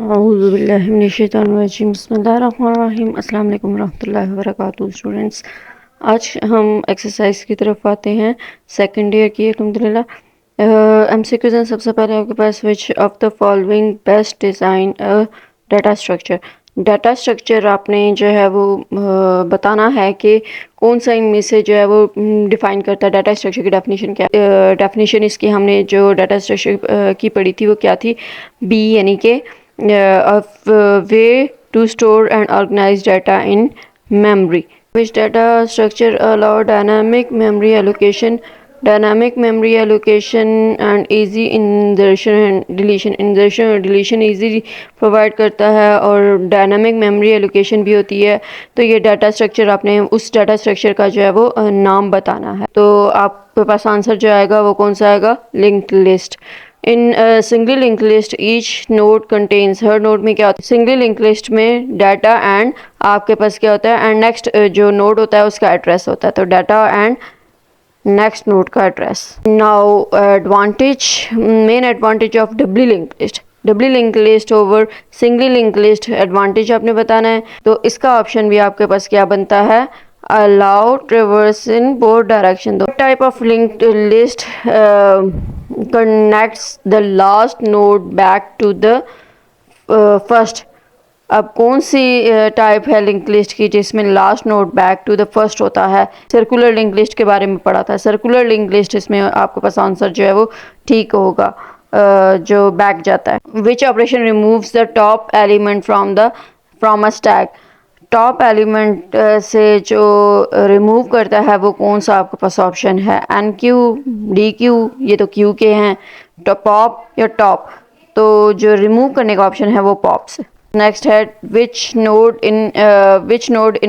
औज़ुबिल्लाहिमिनश्शैतानिर्रजीम बिस्मिल्लाहिर्रहमानिर्रहीम अस्सलाम वालेकुम रहमतुल्लाहि व बरकातुहू स्टूडेंट्स। आज हम एक्सरसाइज की तरफ आते हैं सेकंड ईयर की अल्हम्दुलिल्लाह। एमसीक्यूज़ हैं। सबसे पहले आपके पास which of the following best design data structure. Data structure आपने जो है वो बताना है कि कौन सा इनमें से जो है वो डिफ़ाइन करता है। डाटा स्ट्रक्चर की डेफिनेशन क्या डेफिनेशन इसकी हमने जो डाटा स्ट्रक्चर की पढ़ी थी वो क्या थी, बी यानी कि way to store and organise data in memory. Which data structure allow dynamic memory allocation and easy insertion and deletion. Insertion और deletion easy प्रोवाइड करता है और डायनामिक मेमोरी एलोकेशन भी होती है। तो ये डाटा स्ट्रक्चर आपने उस डाटा स्ट्रक्चर का जो है वो नाम बताना है। तो आपके पास आंसर जो आएगा वो कौन सा आएगा, linked list. In single link list each node contains, her node में क्या होता है, सिंगल लिंक लिस्ट में डाटा एंड आपके पास क्या होता है, एंड नेक्स्ट जो नोड होता है उसका एड्रेस होता है। तो डाटा एंड नेक्स्ट नोड का address. Now advantage, main advantage of doubly link list, doubly link list over single link list, advantage आपने बताना है। तो इसका ऑप्शन भी आपके पास क्या बनता है, allow traverse in both direction. The type of linked list connects the last node back to the first. अब कौन सी टाइप है लिंक लिस्ट की जिसमें last node back to the first होता है। सर्कुलर लिंक लिस्ट के बारे में पढ़ा था। सर्कुलर लिंक लिस्ट, इसमें आपके पास आंसर जो है वो ठीक होगा, जो बैक जाता है। Which operation removes the top element from a stack, top element से जो रिमूव करता है वो कौन सा आपके पास ऑप्शन है, एन क्यू, डी क्यू, ये तो क्यू के हैं, पॉप या टॉप। तो जो रिमूव करने का ऑप्शन है वो पॉप से। नेक्स्ट है which node in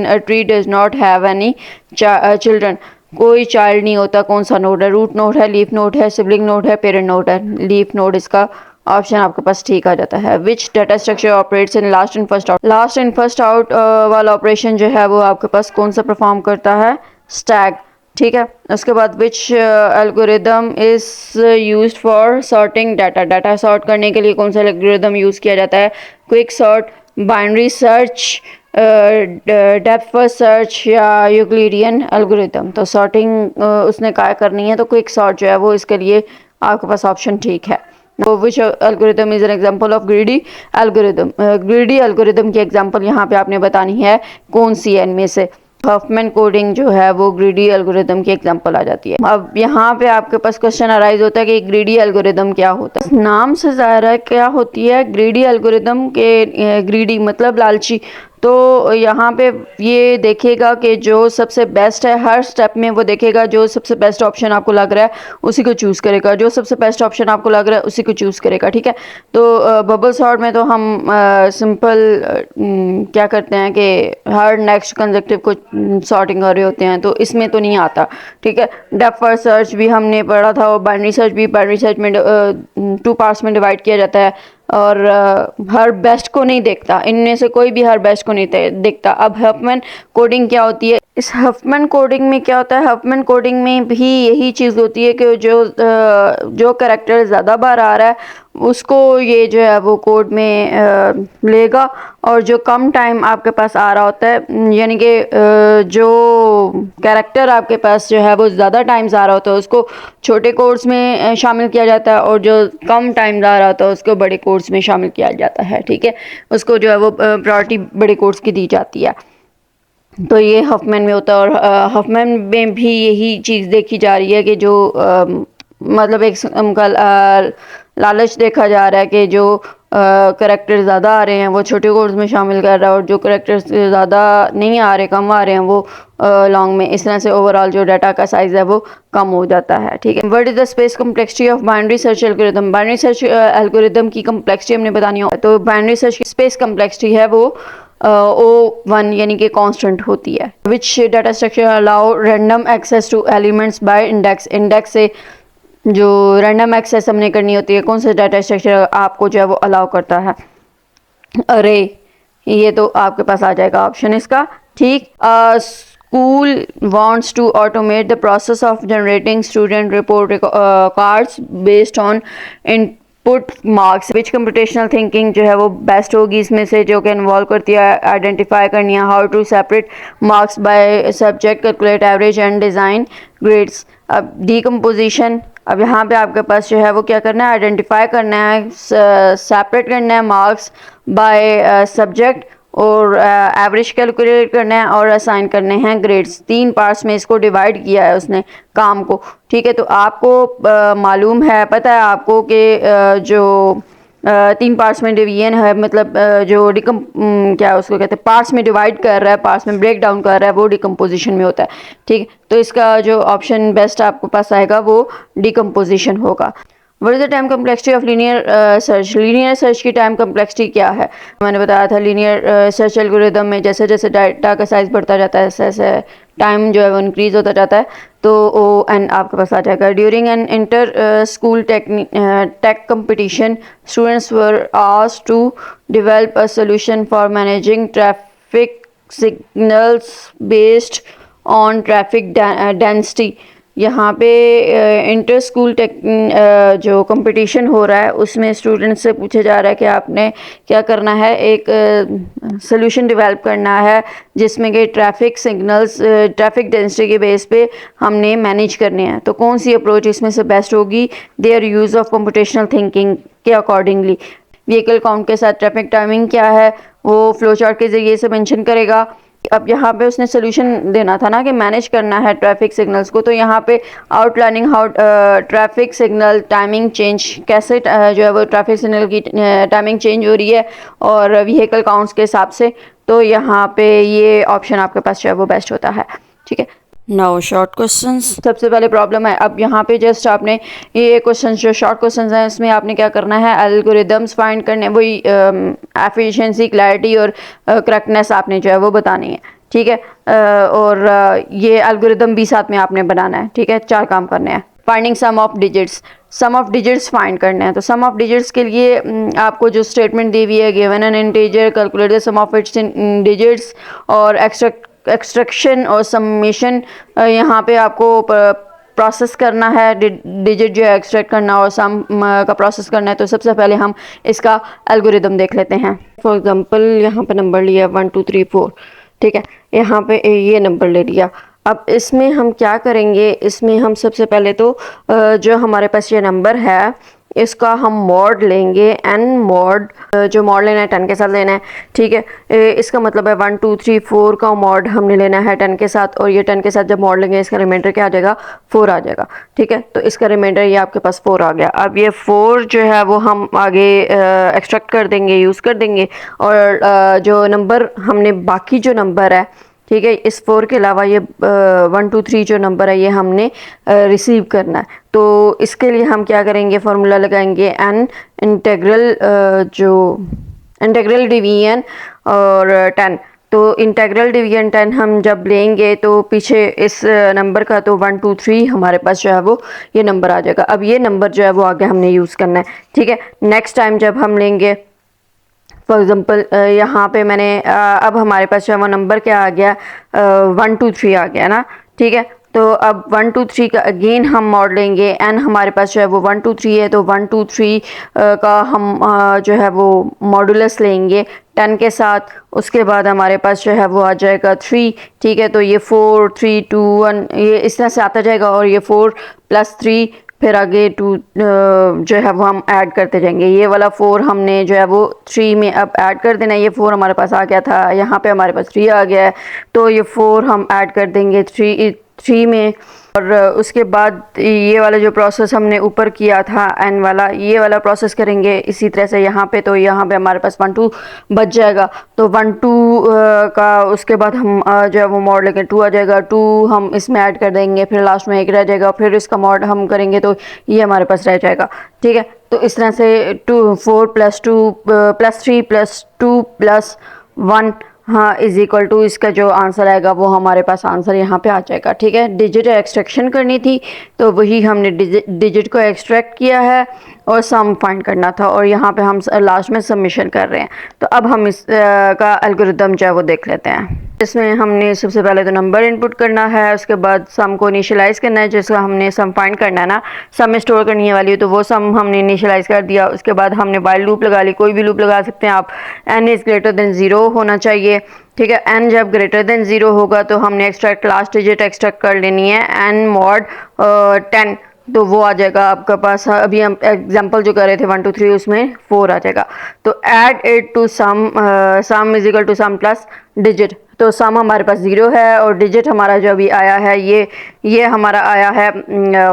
a tree does not have any children, कोई चाइल्ड नहीं होता, कौन सा नोड है, रूट नोड है, लीफ नोड है, सिबलिंग नोड है, पेरेंट नोड है। लीफ नोड इसका ऑप्शन आपके पास ठीक आ जाता है। Which data structure operates in last in first out, last in first out वाला ऑपरेशन जो है वो आपके पास कौन सा परफॉर्म करता है, स्टैक, ठीक है। उसके बाद which algorithm is used for sorting data, data sort करने के लिए कौन सा एल्गोरिदम यूज़ किया जाता है, quick sort, binary search, depth first search या यूक्लिडियन एल्गोरिदम। तो सॉर्टिंग उसने क्या करनी है, तो क्विक सॉर्ट जो है वो इसके लिए आपके पास ऑप्शन ठीक है। Which algorithm is an example of greedy algorithm, greedy algorithm की एग्जांपल यहाँ पे आपने बतानी है कौन सी है इनमें से। हफमैन कोडिंग जो है वो ग्रीडी एल्गोरिदम की एग्जांपल आ जाती है। अब यहाँ पे आपके पास क्वेश्चन अराइज होता है कि ग्रीडी एल्गोरिदम क्या होता है। नाम से ज़ाहिर है क्या होती है ग्रीडी एल्गोरिदम के, ग्रीडी मतलब लालची। तो यहाँ पे ये देखेगा कि जो सबसे बेस्ट है, हर स्टेप में वो देखेगा जो सबसे बेस्ट ऑप्शन आपको लग रहा है उसी को चूज़ करेगा, जो सबसे बेस्ट ऑप्शन आपको लग रहा है उसी को चूज़ करेगा, ठीक है। तो बबल सॉर्ट में तो हम सिंपल क्या करते हैं कि हर नेक्स्ट कंसेक्टिव को सॉर्टिंग कर रहे होते हैं, तो इसमें तो नहीं आता, ठीक है। डेप्थ फर्स्ट सर्च भी हमने पढ़ा था, और बाइनरी सर्च भी, बाइनरी सर्च में 2 पार्ट्स में डिवाइड किया जाता है और हर बेस्ट को नहीं देखता, इनमें से कोई भी हर बेस्ट को नहीं देखता। अब हफमैन कोडिंग क्या होती है, इस हफमैन कोडिंग में क्या होता है, हफमैन कोडिंग में भी यही चीज़ होती है कि जो कैरेक्टर ज़्यादा बार आ रहा है उसको ये जो है वो कोड में लेगा, और जो कम टाइम आपके पास आ रहा होता है, यानी कि जो कैरेक्टर आपके पास जो है वो ज़्यादा टाइम्स आ रहा होता है उसको छोटे कोड्स में शामिल किया जाता है, और जो कम टाइम आ रहा होता है उसको बड़े कोड्स में शामिल किया जाता है, ठीक है। उसको जो है वो प्रायोरिटी बड़े कोड्स की दी जाती है। तो ये हफमैन में होता है, और हफमैन में भी यही चीज़ देखी जा रही है कि जो मतलब एक उनका लालच देखा जा रहा है कि जो करेक्टर ज़्यादा आ रहे हैं वो छोटे कोड्स में शामिल कर रहा है, और जो करेक्टर्स ज़्यादा नहीं आ रहे, कम आ रहे हैं, वो लॉन्ग में। इस तरह से ओवरऑल जो डाटा का साइज़ है वो कम हो जाता है, ठीक है। What is the space complexity of binary search algorithm, binary search algorithm की कम्प्लेक्सिटी हमने बतानी हो, तो बाइनरी सर्च की स्पेस कम्प्लेक्सिटी है वो O1 यानी कि कांस्टेंट होती है। Which data structure allow random access to elements by index, index से जो रैंडम एक्सेस हमने करनी होती है, कौन सा डाटा स्ट्रक्चर आपको जो है वो अलाउ करता है, अरे ये तो आपके पास आ जाएगा ऑप्शन इसका, ठीक। School wants to automate the process of generating student report cards based on put marks, which computational thinking जो है वो बेस्ट होगी इसमें से, जो कि इन्वॉल्व करती है आइडेंटिफाई करनी है how to separate marks by subject, calculate average and design grades. अब डीकम्पोजिशन, अब यहाँ पे आपके पास जो है वो क्या करना है, आइडेंटिफाई करना है, सेपरेट करना है मार्क्स बाय सब्जेक्ट और एवरेज कैलकुलेट करना है और असाइन करने हैं ग्रेड्स। 3 पार्ट्स में इसको डिवाइड किया है उसने काम को, ठीक है। तो आपको मालूम है, पता है आपको कि जो 3 पार्ट्स में डिवीजन है, मतलब जो क्या उसको कहते हैं, पार्ट्स में डिवाइड कर रहा है, पार्ट्स में ब्रेक डाउन कर रहा है, वो डिकम्पोजिशन में होता है, ठीक है। तो इसका जो ऑप्शन बेस्ट आपको पास आएगा वो डिकम्पोजिशन होगा। What is the time complexity of linear search, linear search की टाइम कम्प्लेक्सिटी क्या है? मैंने बताया था लीनियर सर्च एल्गोरिदम में जैसे जैसे डाटा का साइज बढ़ता जाता है वैसे वैसे टाइम जो है वो इंक्रीज होता जाता है। तो ओ एन आपके पास आ जाएगा। During an inter school tech competition, students were asked to develop a solution for managing traffic signals based on traffic density. यहाँ पे इंटर स्कूल जो कंपटीशन हो रहा है उसमें स्टूडेंट से पूछा जा रहा है कि आपने क्या करना है, एक सोल्यूशन डेवलप करना है जिसमें कि ट्रैफिक सिग्नल्स ट्रैफिक डेंसिटी के बेस पे हमने मैनेज करने हैं। तो कौन सी अप्रोच इसमें से बेस्ट होगी? There use of computational thinking के अकॉर्डिंगली। व्हीकल काउंट के साथ ट्रैफिक टाइमिंग क्या है वो फ्लो चार्ट के ज़रिए से मेंशन करेगा। अब यहाँ पे उसने सोल्यूशन देना था ना कि मैनेज करना है ट्रैफिक सिग्नल्स को, तो यहाँ पे outlining how traffic signal timing change, कैसे जो है वो ट्रैफिक सिग्नल की टाइमिंग चेंज हो रही है और व्हीकल काउंट्स के हिसाब से। तो यहाँ पे ये ऑप्शन आपके पास जो है वो बेस्ट होता है, ठीक है। नाउ शॉर्ट क्वेश्चंस, सबसे पहले प्रॉब्लम है। अब यहाँ पे जस्ट आपने ये क्वेश्चन जो शॉर्ट क्वेश्चंस हैं इसमें आपने क्या करना है, एल्गोरिदम्स फाइंड करने, वही एफिशिएंसी, क्लैरिटी और करेक्टनेस आपने जो है वो बतानी है, ठीक है। और ये एल्गोरिदम भी साथ में आपने बनाना है, ठीक है। 4 काम करने हैं। Finding sum of digits, sum of digits find करने हैं। तो सम ऑफ डिजिट्स के लिए आपको जो स्टेटमेंट दी हुई है, given an integer calculate the sum of its digits, और एक्सट्रैक्शन और समेशन, यहाँ पे आपको प्रोसेस करना है, डिजिट जो है एक्सट्रैक्ट करना और सम का प्रोसेस करना है। तो सबसे पहले हम इसका एल्गोरिदम देख लेते हैं। फॉर एग्जांपल यहाँ पे नंबर लिया 1 2 3 4, ठीक है। यहाँ पे ये नंबर ले लिया। अब इसमें हम क्या करेंगे, इसमें हम सबसे पहले तो जो हमारे पास ये नंबर है इसका हम मॉड लेंगे, एन मॉड, जो मॉड लेना है 10 के साथ लेना है, ठीक है। इसका मतलब है 1 2 3 4 का मॉड हमने लेना है 10 के साथ, और ये 10 के साथ जब मॉड लेंगे इसका रिमाइंडर क्या आ जाएगा, 4 आ जाएगा, ठीक है। तो इसका रिमाइंडर ये आपके पास 4 आ गया। अब ये 4 जो है वो हम आगे एक्सट्रैक्ट कर देंगे, यूज़ कर देंगे, और जो नंबर हमने बाकी जो नंबर है, ठीक है, इस 4 के अलावा ये 1 2 3 जो नंबर है ये हमने रिसीव करना है। तो इसके लिए हम क्या करेंगे, फार्मूला लगाएंगे एन इंटेग्रल जो इंटेग्रल डिवीजन और 10। तो इंटेग्रल डिवीजन 10 हम जब लेंगे तो पीछे इस नंबर का तो 1 2 3 हमारे पास जो है वो ये नंबर आ जाएगा। अब ये नंबर जो है वो आगे हमने यूज़ करना है, ठीक है। नेक्स्ट टाइम जब हम लेंगे, फॉर एग्ज़ाम्पल यहाँ पे मैंने अब हमारे पास जो है वो नंबर क्या आ गया, 1 2 3 आ गया ना, ठीक है। तो अब 1 2 3 का अगेन हम मॉड लेंगे, एन हमारे पास जो है वो 1 2 3 है, तो 1 2 3 का हम जो है वो मॉडुलस लेंगे 10 के साथ। उसके बाद हमारे पास जो है वो आ जाएगा 3, ठीक है। तो ये 4 3 2 1 ये इस तरह से आता जाएगा, और ये 4 + 3 फिर आगे 2 जो है वो हम ऐड करते जाएंगे। ये वाला 4 हमने जो है वो 3 में अब ऐड कर देना है। ये 4 हमारे पास आ गया था, यहाँ पे हमारे पास 3 आ गया है, तो ये 4 हम ऐड कर देंगे 3 में। और उसके बाद ये वाला जो प्रोसेस हमने ऊपर किया था एन वाला, ये वाला प्रोसेस करेंगे इसी तरह से यहाँ पे। तो यहाँ पे हमारे पास 1 2 बच जाएगा, तो 1 2 का उसके बाद हम जो है वो मॉड लेके 2 आ जाएगा, 2 हम इसमें ऐड कर देंगे, फिर लास्ट में 1 रह जाएगा, फिर इसका मॉड हम करेंगे तो ये हमारे पास रह जाएगा, ठीक है। तो इस तरह से 4 + 2 + 3 + 2 + 1 हाँ इज इक्वल टू, इसका जो आंसर आएगा वो हमारे पास आंसर यहाँ पे आ जाएगा, ठीक है। डिजिट एक्सट्रैक्शन करनी थी तो वही हमने डिजिट को एक्सट्रैक्ट किया है और सम फाइंड करना था, और यहाँ पे हम लास्ट में सबमिशन कर रहे हैं। तो अब हम इस का एल्गोरिदम जो है वो देख लेते हैं। इसमें हमने सबसे पहले तो नंबर इनपुट करना है, उसके बाद सम को इनिशियलाइज़ करना है, जिसका हमने सम फाइंड करना है ना, सम में स्टोर करनी है वैल्यू, तो वो सम हमने इनिशियलाइज़ कर दिया। उसके बाद हमने व्हाइल लूप लगा ली, कोई भी लूप लगा सकते हैं आप। n इज़ ग्रेटर देन 0 होना चाहिए, ठीक है। n जब ग्रेटर देन 0 होगा तो हमने एक्सट्रैक्ट लास्ट डिजिट एक्सट्रैक्ट कर लेनी है, n मॉड 10, तो वो आ जाएगा आपके पास। अभी हम एग्जांपल जो कर रहे थे 1 2 3, उसमें 4 आ जाएगा। तो add it to sum is equal to sum plus digit, तो सम हमारे पास 0 है और डिजिट हमारा जो अभी आया है ये हमारा आया है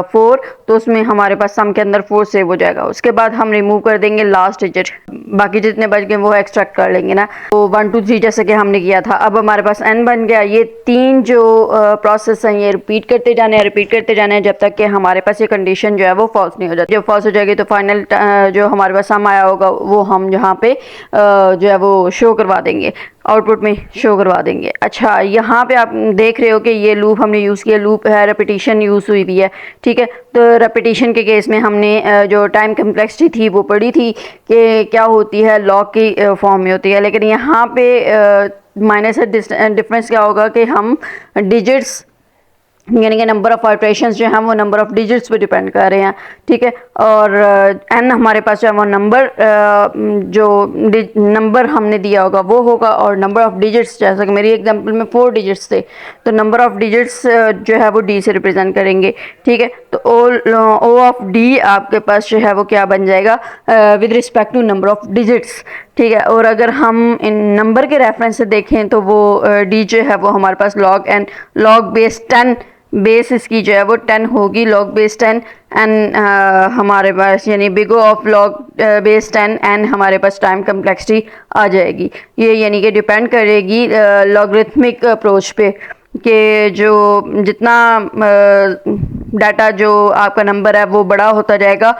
4, तो उसमें हमारे पास सम के अंदर 4 सेव हो जाएगा। उसके बाद हम रिमूव कर देंगे लास्ट डिजिट, बाकी जितने बच गए वो एक्सट्रैक्ट कर लेंगे ना। तो 1 2 3 जैसे कि हमने किया था। अब हमारे पास n बन गया। ये 3 जो प्रोसेस हैं ये रिपीट करते जाने हैं जब तक कि हमारे पास ये कंडीशन जो है वो फॉल्स नहीं हो जाती। जब फॉल्स हो जाएगी तो फाइनल जो हमारे पास सम आया होगा वो हम यहाँ पे जो है वो शो करवा देंगे, आउटपुट में शो करवा देंगे। अच्छा, यहाँ पे आप देख रहे हो कि ये लूप हमने यूज़ किया, लूप है, रेपिटेशन यूज़ हुई भी है, ठीक है। तो रेपिटेशन के केस में हमने जो टाइम कम्प्लेक्सिटी थी वो पढ़ी थी कि क्या होती है, लॉग की फॉर्म में होती है। लेकिन यहाँ पे माइनस डिफरेंस क्या होगा कि हम डिजिट्स यानी कि नंबर ऑफ ऑपरेशंस जो हैं वो नंबर ऑफ डिजिट्स पे डिपेंड कर रहे हैं, ठीक है। और n हमारे पास जो है वो नंबर जो नंबर हमने दिया होगा वो होगा, और नंबर ऑफ डिजिट्स जैसा कि मेरी एग्जांपल में 4 डिजिट्स थे, तो नंबर ऑफ डिजिट्स जो है वो d से रिप्रेजेंट करेंगे, ठीक है। तो ओ ऑफ d आपके पास जो है वो क्या बन जाएगा with respect to number of digits, ठीक है। और अगर हम इन नंबर के रेफरेंस से देखें तो वो d जो है वो हमारे पास log बेस 10 बेस इसकी जो है वो 10 होगी, log बेस 10 एन हमारे पास यानी big O of log base 10 n हमारे पास टाइम कम्प्लेक्सिटी आ जाएगी। ये यानी कि डिपेंड करेगी लॉगरिथमिक अप्रोच पे कि जो जितना डाटा जो आपका नंबर है वो बड़ा होता जाएगा,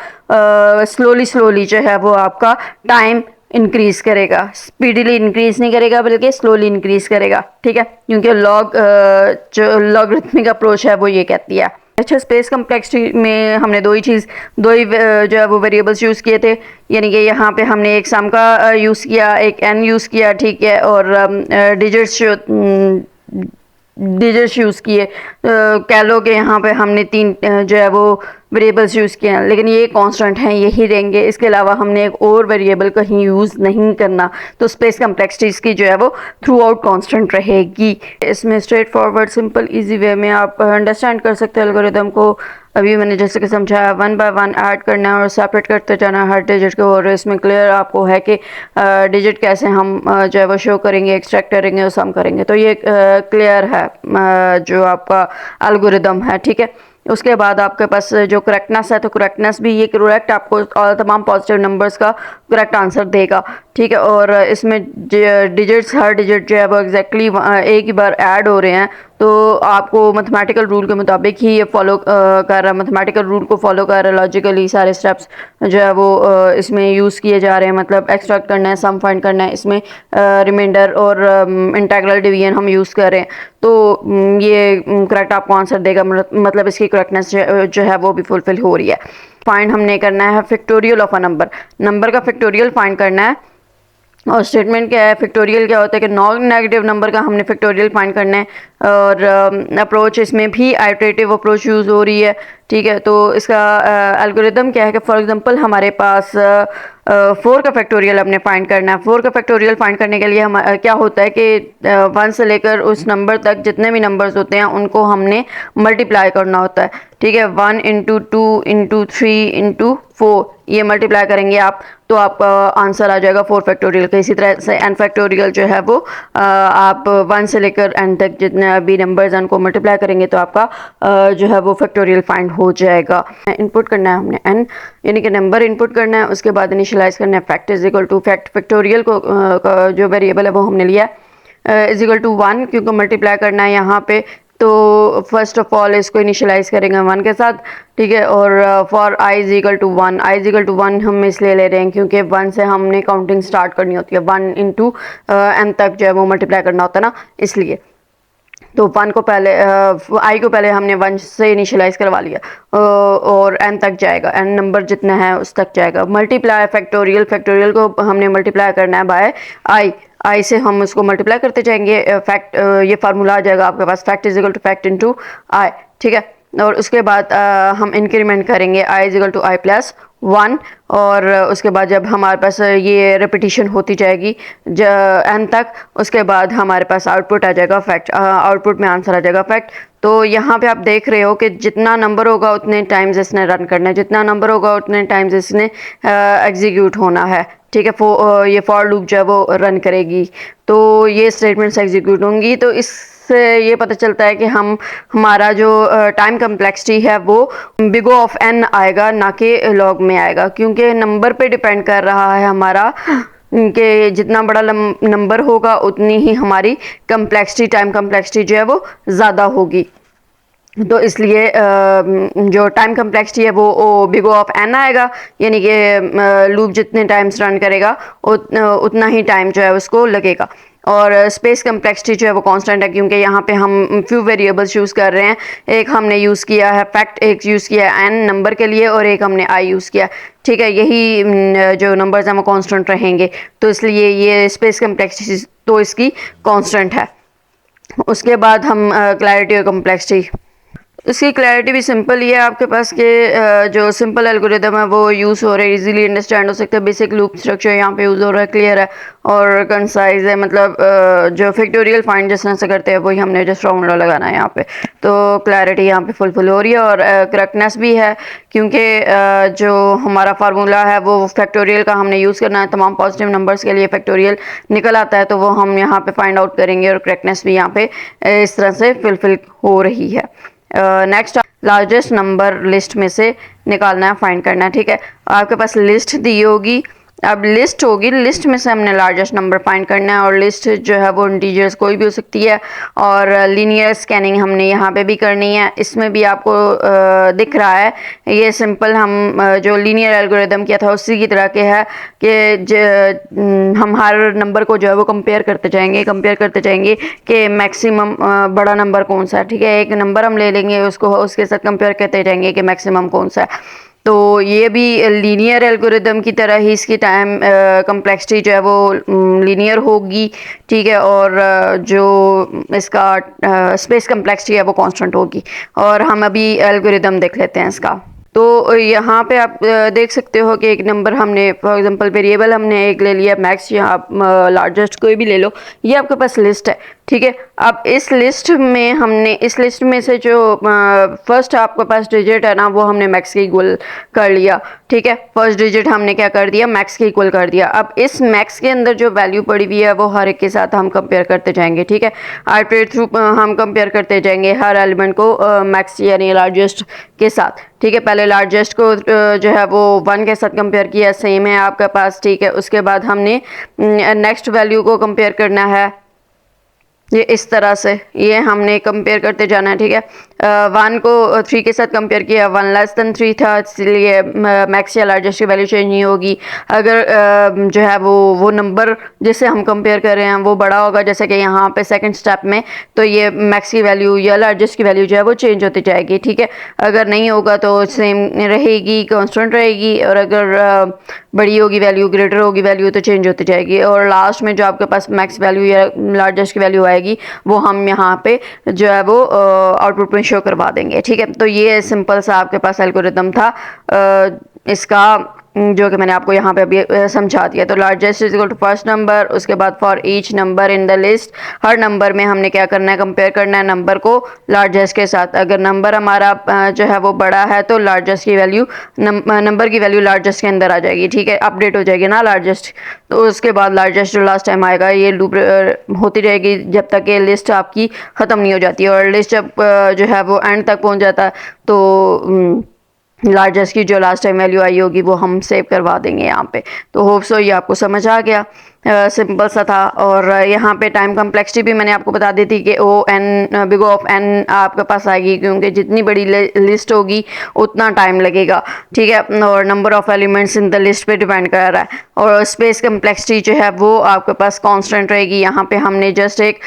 स्लोली जो है वो आपका टाइम इंक्रीज करेगा, स्पीडीली इंक्रीज नहीं करेगा बल्कि स्लोली इंक्रीज करेगा, ठीक है। क्योंकि जो लॉगरिथमिक अप्रोच है वो ये कहती है। अच्छा, स्पेस कम्प्लेक्सिटी में हमने दो ही जो है वो वेरिएबल्स यूज़ किए थे, यानी कि यहाँ पे हमने एक सम का यूज़ किया, एक n यूज़ किया, ठीक है। और डिजिट्स यूज़ किए, कह लो कि यहाँ पे हमने 3 जो है वो वेरिएबल्स यूज़ किए हैं, लेकिन ये कांस्टेंट हैं, यही रहेंगे। इसके अलावा हमने एक और वेरिएबल कहीं यूज़ नहीं करना, तो स्पेस कम्प्लेक्सिटीज़ की जो है वो थ्रू आउट कांस्टेंट रहेगी। इसमें straight forward simple easy way में आप अंडरस्टैंड कर सकते हैं एल्गोरिथम को। अभी मैंने जैसे कि समझाया, 1 बाय 1 ऐड करना है और सेपरेट करते जाना है हर डिजिट को, और इसमें क्लियर आपको है कि डिजिट कैसे हम जो है वो शो करेंगे, एक्सट्रैक्ट करेंगे और सम करेंगे। तो ये क्लियर है जो आपका एल्गोरिथम है, ठीक है। उसके बाद आपके पास जो करेक्टनेस है, तो करेक्टनेस भी ये करेक्ट आपको तमाम पॉजिटिव नंबर्स का करेक्ट आंसर देगा, ठीक है। और इसमें डिजिट्स, हर डिजिट जो है वो एग्जैक्टली एक ही बार ऐड हो रहे हैं, तो आपको मैथमेटिकल रूल के मुताबिक ही ये फॉलो कर रहा है, मैथमेटिकल रूल को फॉलो कर रहा है, लॉजिकली सारे स्टेप्स जो है वो इसमें यूज़ किए जा रहे हैं। मतलब एक्सट्रैक्ट करना है, सम फाइंड करना है, इसमें रिमाइंडर और इंटीग्रल डिवीजन हम यूज़ कर रहे हैं, तो ये करेक्ट आपको आंसर देगा। मतलब इसकी करेक्टनेस जो है वो भी फुलफिल हो रही है। फाइंड हमने करना है फैक्टोरियल ऑफ अ नंबर का फैक्टोरियल फाइंड करना है। और स्टेटमेंट क्या है, फैक्टोरियल क्या होता है कि नॉन नेगेटिव नंबर का हमने फैक्टोरियल फाइंड करना है। और अप्रोच इसमें भी आइटरेटिव अप्रोच यूज़ हो रही है, ठीक है। तो इसका एल्गोरिदम क्या है कि फॉर एग्जांपल हमारे पास 4 का फैक्टोरियल हमने फाइंड करना है। 4 का फैक्टोरियल फाइंड करने के लिए हम क्या होता है कि 1 से लेकर उस नंबर तक जितने भी नंबर्स होते हैं उनको हमने मल्टीप्लाई करना होता है, ठीक है। 1 इंटू 2 इंटू 3 इंटू 4 ये मल्टीप्लाई करेंगे आप, तो आपका आंसर आ जाएगा 4 फैक्टोरियल का। इसी तरह से n फैक्टोरियल जो है वो आप 1 से लेकर n तक जितने भी नंबर्स हैं उनको मल्टीप्लाई करेंगे तो आपका जो है वो फैक्टोरियल फाइंड हो जाएगा। इनपुट करना है हमने n यानी कि नंबर इनपुट करना है, उसके बाद इनिशियलाइज करना है fact is equal two factorial को जो वेरिएबल है वो हमने लिया इज इक्वल टू 1, क्योंकि मल्टीप्लाई करना है यहाँ पे। तो फर्स्ट ऑफ ऑल इसको इनिशियलाइज करेंगे 1 के साथ, ठीक है। और for i is equal to 1, i is equal to 1 हम इसलिए ले रहे हैं क्योंकि 1 से हमने काउंटिंग स्टार्ट करनी होती है, 1 इंटू n तक जो है वो मल्टीप्लाई करना होता है ना, इसलिए। तो 1 को पहले i को पहले हमने 1 से इनिशियलाइज करवा लिया और n तक जाएगा, n नंबर जितना है उस तक जाएगा। मल्टीप्लाई फैक्टोरियल को हमने मल्टीप्लाई करना है बाय i आई से हम उसको मल्टीप्लाई करते जाएंगे, फैक्ट ये फार्मूला आ जाएगा आपके पास, fact is equal to fact into i, ठीक है। और उसके बाद हम इंक्रीमेंट करेंगे i is equal to i plus 1, और उसके बाद जब हमारे पास ये रिपीटिशन होती जाएगी एन तक, उसके बाद हमारे पास आउटपुट आ जाएगा फैक्ट, आउटपुट में आंसर आ जाएगा फैक्ट। तो यहाँ पे आप देख रहे हो कि जितना नंबर होगा उतने टाइम्स इसने रन करना है, जितना नंबर होगा उतने टाइम्स इसने एग्जीक्यूट होना है, ठीक है। ये फॉर लूप जो है वो रन करेगी, तो ये स्टेटमेंट्स एग्जीक्यूट होंगी। तो इससे ये पता चलता है कि हमारा जो टाइम कम्प्लेक्सिटी है वो बिग O ऑफ n आएगा, ना कि लॉग में आएगा, क्योंकि नंबर पे डिपेंड कर रहा है हमारा कि जितना बड़ा नंबर होगा उतनी ही हमारी कम्प्लेक्सिटी, टाइम कम्प्लेक्सिटी जो है वो ज़्यादा होगी। तो इसलिए जो टाइम कम्प्लेक्सिटी है वो बिग O ऑफ n आएगा, यानी कि लूप जितने टाइम्स रन करेगा उतना ही टाइम जो है उसको लगेगा। और स्पेस कम्प्लेक्सिटी जो है वो कांस्टेंट है, क्योंकि यहाँ पे हम फ्यू वेरिएबल्स यूज़ कर रहे हैं। एक हमने यूज़ किया है फैक्ट, एक यूज़ किया है n नंबर के लिए, और एक हमने i यूज़ किया, ठीक है। यही जो नंबर्स हैं वो कांस्टेंट रहेंगे, तो इसलिए ये स्पेस कम्प्लेक्सिटी तो इसकी कांस्टेंट है। उसके बाद हम क्लैरिटी और कम्प्लेक्सिटी, इसकी क्लैरिटी भी सिंपल ही है आपके पास के जो सिंपल एल्गोरिदम है वो यूज़ हो रहा है, इजीली अंडरस्टैंड हो सकता है। बेसिक लूप स्ट्रक्चर यहाँ पे यूज़ हो रहा है, क्लियर है और कंसाइज है। मतलब जो फैक्टोरियल फाइंड जिस तरह से करते हैं वही हमने जस्ट फॉर्मूला लगाना है यहाँ पे। तो क्लैरिटी यहाँ पे फुलफिल हो रही है, और करेक्टनेस भी है, क्योंकि जो हमारा फार्मूला है वो फैक्टोरियल का हमने यूज़ करना है। तमाम पॉजिटिव नंबर्स के लिए फैक्टोरियल निकल आता है, तो वो हम यहाँ पे फाइंड आउट करेंगे, और करेक्टनेस भी यहाँ पे इस तरह से फुलफिल हो रही है। नेक्स्ट लार्जेस्ट नंबर लिस्ट में से निकालना है, फाइंड करना है, ठीक है। आपके पास लिस्ट दी होगी, अब लिस्ट होगी, लिस्ट में से हमने लार्जेस्ट नंबर फाइंड करना है, और लिस्ट जो है वो इंटीजर्स कोई भी हो सकती है। और लीनियर स्कैनिंग हमने यहाँ पे भी करनी है। इसमें भी आपको दिख रहा है, ये सिंपल हम जो लीनियर एल्गोरिदम किया था उसी की तरह के है कि हम हर नंबर को जो है वो कंपेयर करते जाएंगे कि मैक्सिमम बड़ा नंबर कौन सा है, ठीक है। एक नंबर हम ले लेंगे, उसको उसके साथ कंपेयर करते जाएंगे कि मैक्सिमम कौन सा है। तो ये भी लीनियर एल्गोरिदम की तरह ही इसकी टाइम कम्प्लेक्सिटी जो है वो लीनियर होगी, ठीक है। और जो इसका स्पेस कम्प्लेक्सिटी है वो कांस्टेंट होगी। और हम अभी एल्गोरिदम देख लेते हैं इसका। तो यहाँ पे आप देख सकते हो कि एक नंबर हमने, फॉर एग्जांपल वेरिएबल हमने एक ले लिया मैक्स, या आप लार्जेस्ट कोई भी ले लो, ये आपके पास लिस्ट है, ठीक है। अब इस लिस्ट में से जो फर्स्ट आपके पास डिजिट है ना, वो हमने मैक्स के इक्वल कर लिया, ठीक है। फर्स्ट डिजिट हमने क्या कर दिया, मैक्स के इक्वल कर दिया। अब इस मैक्स के अंदर जो वैल्यू पड़ी हुई है वो हर एक के साथ हम कंपेयर करते जाएंगे, ठीक है। आर्बिट्रेरी थ्रू हम कंपेयर करते जाएंगे हर एलिमेंट को मैक्स यानी लार्जेस्ट के साथ, ठीक है। पहले लार्जेस्ट को जो है वो 1 के साथ कंपेयर किया, सेम है आपके पास, ठीक है। उसके बाद हमने नेक्स्ट वैल्यू को कंपेयर करना है, ये इस तरह से ये हमने कंपेयर करते जाना है, ठीक है। 1 को 3 के साथ कंपेयर किया, 1 लेस देन 3 था, इसलिए मैक्स या लार्जेस्ट की वैल्यू चेंज नहीं होगी। अगर जो है वो नंबर जिसे हम कंपेयर कर रहे हैं वो बड़ा होगा, जैसे कि यहाँ पे सेकंड स्टेप में, तो ये मैक्स की वैल्यू या लार्जेस्ट की वैल्यू जो है वो चेंज होती जाएगी, ठीक है। अगर नहीं होगा तो सेम रहेगी, कांस्टेंट रहेगी, और अगर बड़ी होगी वैल्यू, ग्रेटर होगी वैल्यू, तो चेंज होती जाएगी। और लास्ट में जो आपके पास मैक्स वैल्यू या लार्जेस्ट की वैल्यू आएगी वो हम यहाँ पे जो है वो आउटपुट में शो करवा देंगे, ठीक है। तो ये सिंपल सा आपके पास एल्गोरिदम था इसका, जो कि मैंने आपको यहाँ पे अभी समझा दिया। तो largest is equal to first number, उसके बाद for each number in the list, हर नंबर में हमने क्या करना है, कंपेयर करना है नंबर को लार्जेस्ट के साथ। अगर नंबर हमारा जो है वो बड़ा है तो लार्जेस्ट की वैल्यू, नंबर की वैल्यू लार्जेस्ट के अंदर आ जाएगी, ठीक है, अपडेट हो जाएगी ना लार्जेस्ट। तो उसके बाद लार्जेस्ट जो लास्ट टाइम आएगा, ये लूप होती रहेगी जब तक ये लिस्ट आपकी ख़त्म नहीं हो जाती। और लिस्ट जब जो है वो एंड तक पहुँच जाता है तो लार्जेस्ट की जो लास्ट टाइम वैल्यू आई होगी वो हम सेव करवा देंगे यहाँ पे। तो होप सो ये आपको समझ आ गया, सिंपल सा था। और यहाँ पे टाइम कम्प्लेक्सिटी भी मैंने आपको बता दी थी कि बिग O ऑफ n आपके पास आएगी, क्योंकि जितनी बड़ी लिस्ट होगी उतना टाइम लगेगा, ठीक है। और number of elements in the list पे डिपेंड कर रहा है। और स्पेस कम्प्लेक्सिटी जो है वो आपके पास कांस्टेंट रहेगी। यहाँ पे हमने जस्ट एक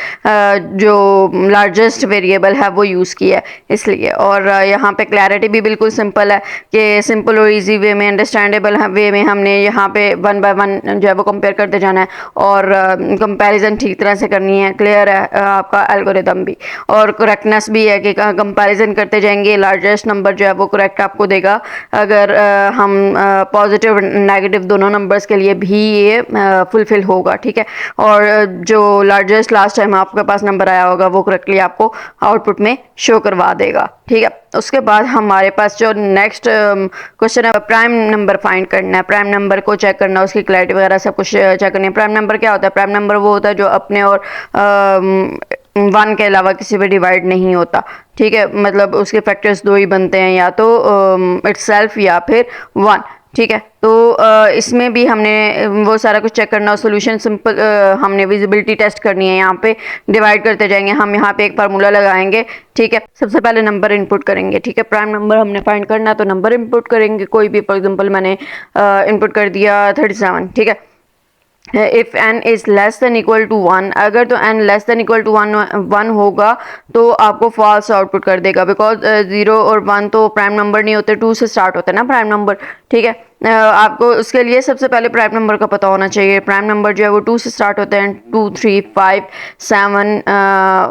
जो लार्जेस्ट वेरिएबल है वो यूज़ किया है इसलिए। और यहाँ पे क्लैरिटी भी बिल्कुल सिंपल है कि सिंपल और इजी वे में, अंडरस्टैंडेबल वे में हमने यहाँ पे 1 बाय 1 जो है वो कंपेयर करते जाना है। और कंपैरिजन ठीक तरह से करनी है। क्लियर है आपका एल्गोरिदम भी, और करेक्टनेस भी है कि कंपैरिजन करते जाएंगे, लार्जेस्ट नंबर जो है वो करेक्ट आपको देगा। अगर हम पॉजिटिव नेगेटिव दोनों नंबर्स के लिए भी ये फुलफिल होगा, ठीक है। और जो लार्जेस्ट लास्ट टाइम आपके पास नंबर आया होगा वो करेक्टली आपको आउटपुट में शो करवा देगा, ठीक है। उसके बाद हमारे पास जो नेक्स्ट क्वेश्चन है, प्राइम नंबर फाइंड करना है। प्राइम नंबर को चेक करना, उसकी क्लैरिटी वगैरह सब कुछ चेक करनी है। प्राइम नंबर क्या होता है? प्राइम नंबर वो होता है जो अपने और वन के अलावा किसी पे डिवाइड नहीं होता, ठीक है। मतलब उसके फैक्टर्स दो ही बनते हैं, या तो इटसेल्फ या फिर वन, ठीक है। तो इसमें भी हमने वो सारा कुछ चेक करना और सोल्यूशन सिंपल हमने विजिबिलिटी टेस्ट करनी है। यहाँ पे डिवाइड करते जाएंगे, हम यहाँ पे एक फार्मूला लगाएंगे, ठीक है। सबसे पहले नंबर इनपुट करेंगे, ठीक है। प्राइम नंबर हमने फाइंड करना है तो नंबर इनपुट करेंगे कोई भी। फॉर एग्जांपल मैंने इनपुट कर दिया 37, ठीक है। If n is less than equal to 1, अगर तो n less than equal to 1 होगा तो आपको फॉल्स आउटपुट कर देगा, बिकॉज 0 और 1 तो प्राइम नंबर नहीं होते, 2 से स्टार्ट होते हैं ना प्राइम नंबर, ठीक है। आपको उसके लिए सबसे पहले प्राइम नंबर का पता होना चाहिए। प्राइम नंबर जो है वो 2 से स्टार्ट होते हैं, 2 3 5 7,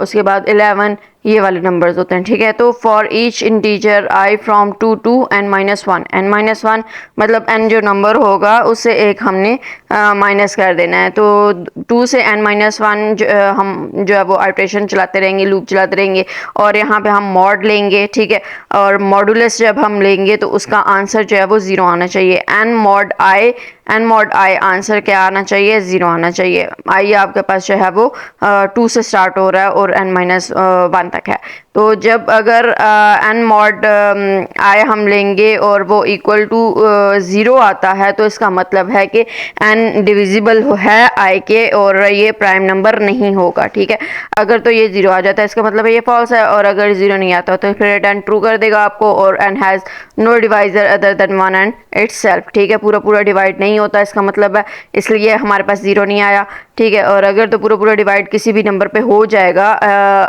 उसके बाद 11, ये वाले नंबर्स होते हैं, ठीक है। तो for each integer i from 2 to n-1, n-1 मतलब n जो नंबर होगा उससे एक हमने माइनस कर देना है। तो 2 से n-1 हम जो है वो आइट्रेशन चलाते रहेंगे, लूप चलाते रहेंगे, और यहाँ पे हम मॉड लेंगे, ठीक है। और मॉडुलस जब हम लेंगे तो उसका आंसर जो है वो 0 आना चाहिए। n mod i आंसर क्या आना चाहिए? 0 आना चाहिए। i आपके पास जो है वो 2 से स्टार्ट हो रहा है और n-1 तक है। तो जब अगर n mod i हम लेंगे और वो इक्वल टू 0 आता है तो इसका मतलब है कि n डिविजिबल है i के, और ये प्राइम नंबर नहीं होगा, ठीक है। अगर तो ये 0 आ जाता है इसका मतलब है ये फॉल्स है, और अगर 0 नहीं आता तो फिर रिटर्न ट्रू कर देगा आपको। और n has no divisor other than 1 and itself, ठीक है। पूरा पूरा डिवाइड नहीं होता इसका मतलब है, इसलिए हमारे पास 0 नहीं आया, ठीक है। और अगर तो पूरा पूरा डिवाइड किसी भी नंबर पे हो जाएगा,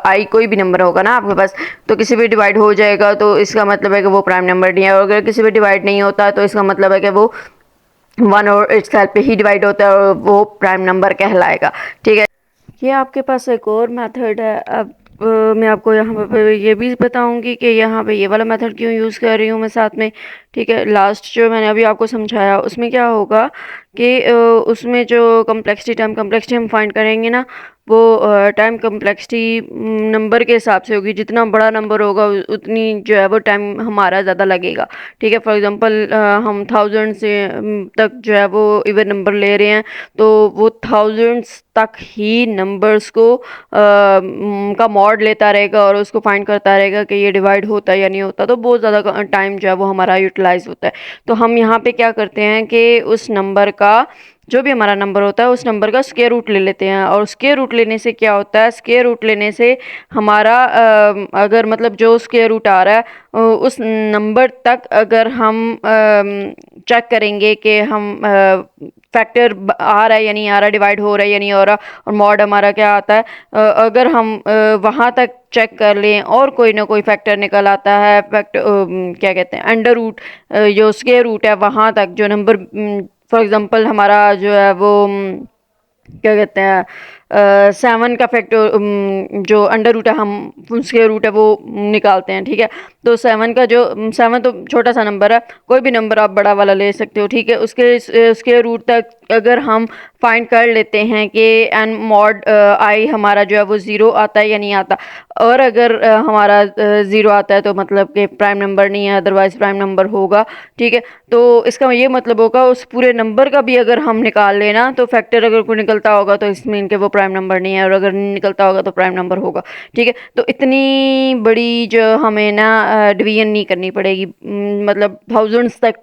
आई कोई भी नंबर होगा ना आपके पास, तो किसी भी डिवाइड हो जाएगा तो इसका मतलब है कि वो प्राइम नंबर नहीं है। और अगर किसी भी डिवाइड नहीं होता तो इसका मतलब है कि वो 1 और इटसेल्फ पे ही डिवाइड होता है और वो प्राइम नंबर कहलाएगा, ठीक है। ये आपके पास एक और मेथड है। अब मैं आपको यहाँ पे ये भी बताऊंगी कि यहाँ पे ये वाला मेथड क्यों यूज़ कर रही हूँ मैं साथ में, ठीक है। लास्ट जो मैंने अभी आपको समझाया उसमें क्या होगा कि उसमें जो टाइम कम्प्लेक्सिटी हम फाइंड करेंगे ना, वो टाइम कम्प्लेक्सिटी नंबर के हिसाब से होगी। जितना बड़ा नंबर होगा उतनी जो है वो टाइम हमारा ज़्यादा लगेगा, ठीक है। फॉर एग्जांपल हम 1000 से तक जो है वो इवन नंबर ले रहे हैं, तो वो थाउजेंड्स तक ही नंबर्स को का मॉड लेता रहेगा और उसको फाइंड करता रहेगा कि ये डिवाइड होता है या नहीं होता। तो बहुत ज़्यादा टाइम जो है वो हमारा यूटिलाइज होता है। तो हम यहाँ पे क्या करते हैं कि उस नंबर का, जो भी हमारा नंबर होता है उस नंबर का स्क्वायर रूट ले लेते हैं। और स्क्वायर रूट लेने से क्या होता है? स्क्वायर रूट लेने से हमारा अगर मतलब जो स्क्वायर रूट आ रहा है उस नंबर तक अगर हम चेक करेंगे कि हम फैक्टर आ रहा है या नहीं आ रहा, डिवाइड हो रहा है या नहीं हो रहा, और मॉड हमारा क्या आता है, अगर हम वहाँ तक चेक कर लें और कोई ना कोई फैक्टर निकल आता है, फैक्टर क्या कहते हैं, अंडर रूट, जो स्क्वायर रूट है वहाँ तक जो नंबर, फॉर एग्जांपल हमारा जो है वो क्या कहते हैं 7 का फैक्टर, जो अंडर रूट है हम उसके रूट है वो निकालते हैं, ठीक है। तो 7 का जो 7 तो छोटा सा नंबर है, कोई भी नंबर आप बड़ा वाला ले सकते हो, ठीक है। उसके रूट तक अगर हम फाइंड कर लेते हैं कि n mod i हमारा जो है वो 0 आता है या नहीं आता, और अगर हमारा 0 आता है तो मतलब कि प्राइम नंबर नहीं है, अदरवाइज प्राइम नंबर होगा, ठीक है। तो इसका ये मतलब होगा उस पूरे नंबर का भी अगर हम निकाल लेना तो फैक्टर अगर कोई निकलता होगा तो इसमें इनके वो प्राइम नंबर नहीं है, और अगर नहीं निकलता होगा तो प्राइम नंबर होगा, ठीक है। तो इतनी बड़ी जो हमें ना डिवीजन नहीं करनी पड़ेगी, मतलब थाउजेंड्स तक,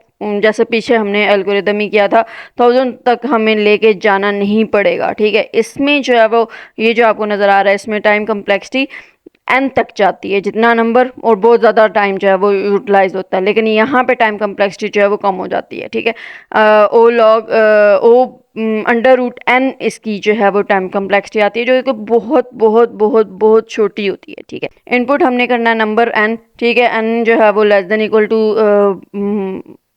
जैसे पीछे हमने एल्गोरिदम ही किया था, 1000 तक हमें लेके जाना नहीं पड़ेगा, ठीक है। इसमें जो है वो ये जो आपको नज़र आ रहा है इसमें टाइम कम्प्लेक्सिटी n तक जाती है, जितना नंबर, और बहुत ज़्यादा टाइम जो है वो यूटिलाइज होता है। लेकिन यहाँ पे टाइम कम्प्लेक्सिटी जो है वो कम हो जाती है, ठीक है। ओ लॉग ओ अंडर रूट n इसकी जो है वो टाइम कम्प्लेक्सिटी आती है, जो कि बहुत बहुत बहुत बहुत छोटी होती है, ठीक है। इनपुट हमने करना है नंबर n, ठीक है। n जो है वो लेस देन इक्वल टू